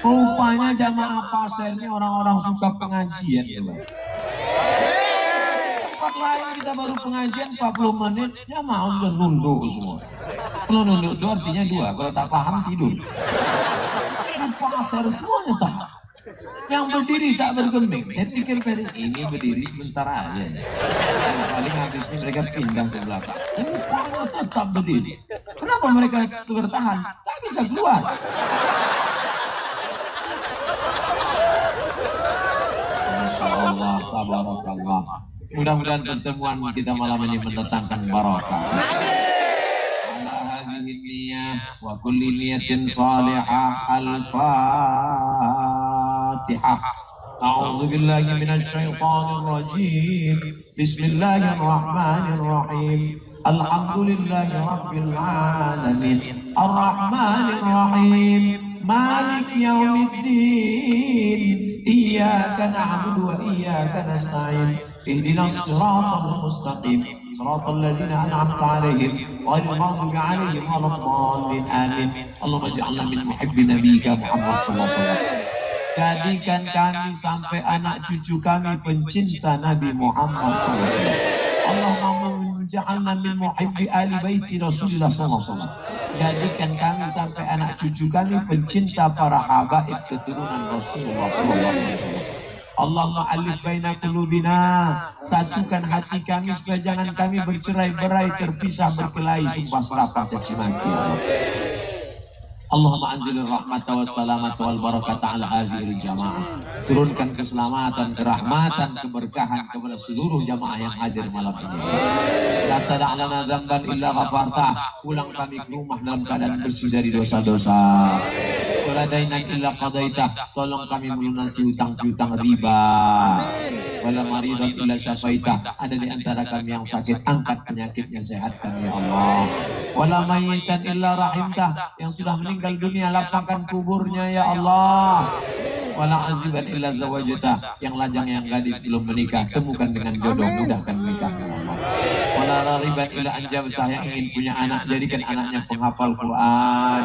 S1: Rupanya jamaah pasir ini orang-orang suka pengajian. Tempat lain kita baru pengajian 40 menit, jamaah sudah nunduk semua. Kalau nunduk itu artinya 2, kalau tak paham tidur. Di pasir semuanya tahan. Yang berdiri tak bergeming. Saya pikir tadi ini berdiri sebentar aja. Paling habis ini mereka pindah ke belakang. Rupanya tetap berdiri. Kenapa mereka bertahan? Tak bisa keluar. Masya Allah, tabarakallah. Mudah-mudahan pertemuan kita malam ini mendatangkan barakah. Wa kulli niyatin salihah. Al-Fatihah. A'udzu billahi minasy syaithanir rajim. Bismillahirrahmanirrahim. Alhamdulillahi rabbil alamin. Arrahmanir rahim. Maliki yaumiddin. Iyyaka na'budu wa iyyaka nasta'in. Ihdinas siratal mustaqim. Siratal ladzina an'amta 'alaihim ghairil maghdubi 'alaihim waladdallin. Amin. Allahumma ij'alna min muhibbi nabiyyika Muhammad sallallahu alaihi wasallam. Jadikan kami sampai anak cucu kami pencinta Nabi Muhammad sallallahu alaihi wasallam. Allahumma ij'alna min muhibbi ali baiti Rasulullah sallallahu alaihi wasallam. Jadikan kami sampai anak cucu kami pencinta para habaib keturunan Rasulullah sallallahu alaihi wasallam. Allahumma alif baina qulubina, satukan hati kami supaya jangan kami bercerai-berai, terpisah, berkelahi, sumpah serapah, caci maki. Allahumma anzilil rahmata wa salamata wal barakata ala hadhil jamaah. Turunkan keselamatan, kerahmatan, keberkahan kepada seluruh jamaah yang hadir malam ini. La tada'lana dzamban illa ghafartah. Pulang kami ke rumah dalam keadaan bersih dari dosa-dosa. Wala dainan illa qadaitah. Tolong kami melunasi hutang-hutang riba. Wala maridan illa syafaitah. Ada di antara kami yang sakit, angkat penyakitnya, sehatkan ya Allah. Wala mayyitan illa rahimtah. Yang sudah meninggal dunia, lapangkan kuburnya ya Allah. Wala aziban illa zawajatah. Yang lajang, yang gadis belum menikah, temukan dengan jodoh, mudahkan menikahnya ya Allah. Wala raghiban illa anjabtah. Yang ingin punya anak, jadikan anaknya penghafal Quran.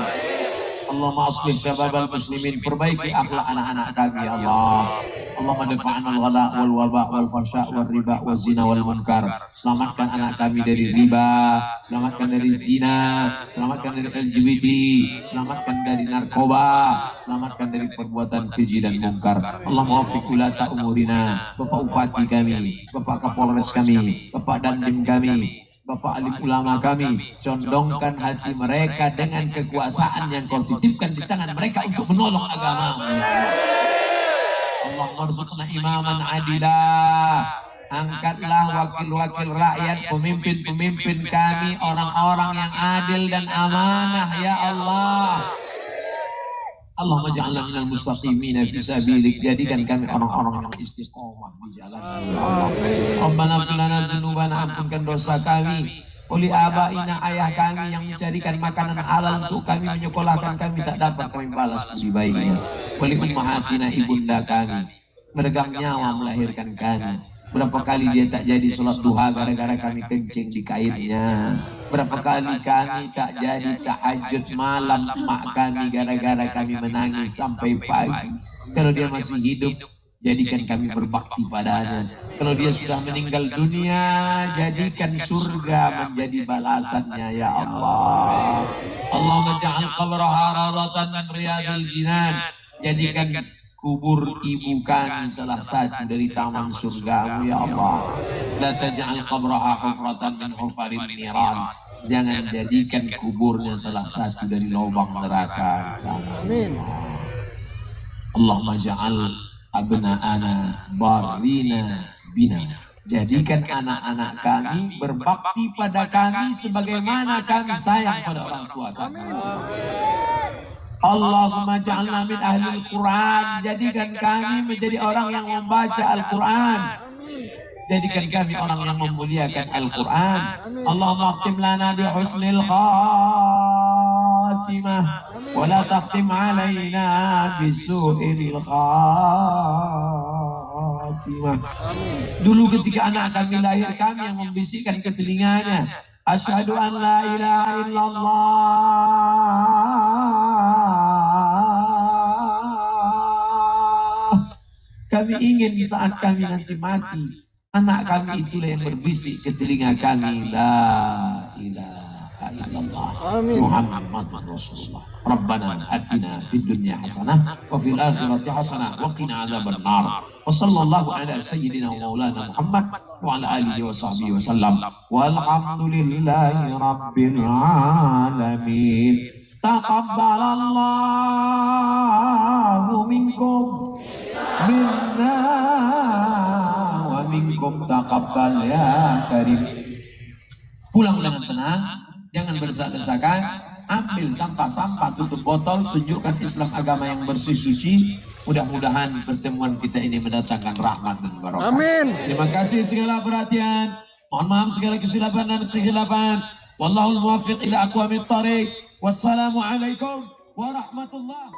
S1: Allahumma aslih syababal muslimin, perbaiki akhlak anak-anak kami ya Allah. Allahumma dafa'anal ghala wal waba wal farsha wal riba wal zina wal munkar. Selamatkan anak kami dari riba, selamatkan dari zina, selamatkan dari LGBT, selamatkan dari narkoba, selamatkan dari perbuatan keji dan munkar. Allahumma wafiq ulata umurina, Bapak Bupati kami, Bapak Kapolres kami, Bapak Dandim kami, Bapak alim ulama kami, condongkan hati mereka dengan kekuasaan yang kau titipkan di tangan mereka untuk menolong agama. Allah marzuqna imaman adilah. Angkatlah wakil-wakil rakyat, pemimpin-pemimpin kami, orang-orang yang adil dan amanah ya Allah. Allahumma ja'alna minal mustaqimina fi sabilik, jadikan kami orang-orang yang istiqomah di jalan ya Allah. Rabbana ighfir lana dzunubana, ampunkan dosa kami. Uli abaina, ayah kami yang mencarikan makanan halal untuk kami, menyekolahkan kami, tak dapat kami balas budi baiknya. Uli ummahatina, ibunda kami, meregang nyawa melahirkan kami. Berapa kali dia tak jadi sholat duha gara-gara kami kencing di kainnya. Berapa kali kami tak jadi tahajud malam emak kami gara-gara kami menangis sampai pagi. Kalau dia masih hidup, jadikan kami berbakti padanya. Kalau dia sudah meninggal dunia, jadikan surga menjadi balasannya ya Allah. Allahumma ja'al qabraha rawdatan min riyadil jinan. Jadikan kubur ibu kami salah satu dari taman surgamu ya Allah. La taj'al qabraha hufratan min hufarin niran. Jangan jadikan kuburnya salah satu dari lubang neraka. Amin. Allahumma ja'al abna'ana barrina bina. Jadikan anak-anak kami berbakti pada kami sebagaimana kami sayang pada orang tua kami. Allahumma ja'alna min ahlil Quran. Jadikan kami menjadi orang yang membaca Al-Quran. Jadikan kami orang yang memuliakan Al-Quran. Allahumma akhtim lana bi husnil khatimah, wa la takhtim alaina bi su'il khatimah. Dulu ketika anak kami lahir, kami yang membisikkan ke telinganya, asyhadu an la ilaha illallah. Kami ingin saat kami nanti mati, anak kami itulah yang berbisik ke telinga kami, la ilaha illallah Muhammadur Rasulullah. Rabbana atina fid dunya hasanah wa fil akhirati hasanah wa qina adzaban nar. Wa sallallahu ala sayyidina wa maulana Muhammad wa ala alihi wa sahbihi wa sallam. Walhamdulillahi rabbil alamin. Taqabbalallahu minkum minna wa minkum taqabbal ya karim. Pulang dengan tenang, jangan berdesak-desakan, ambil sampah-sampah, tutup botol, tunjukkan Islam agama yang bersih suci. Mudah-mudahan pertemuan kita ini mendatangkan rahmat dan barokah. Amin. Terima kasih segala perhatian. Mohon maaf segala kesilapan dan kekhilafan. Wallahul muwaffiq ila aqwamit thariq. Wassalamualaikum warahmatullahi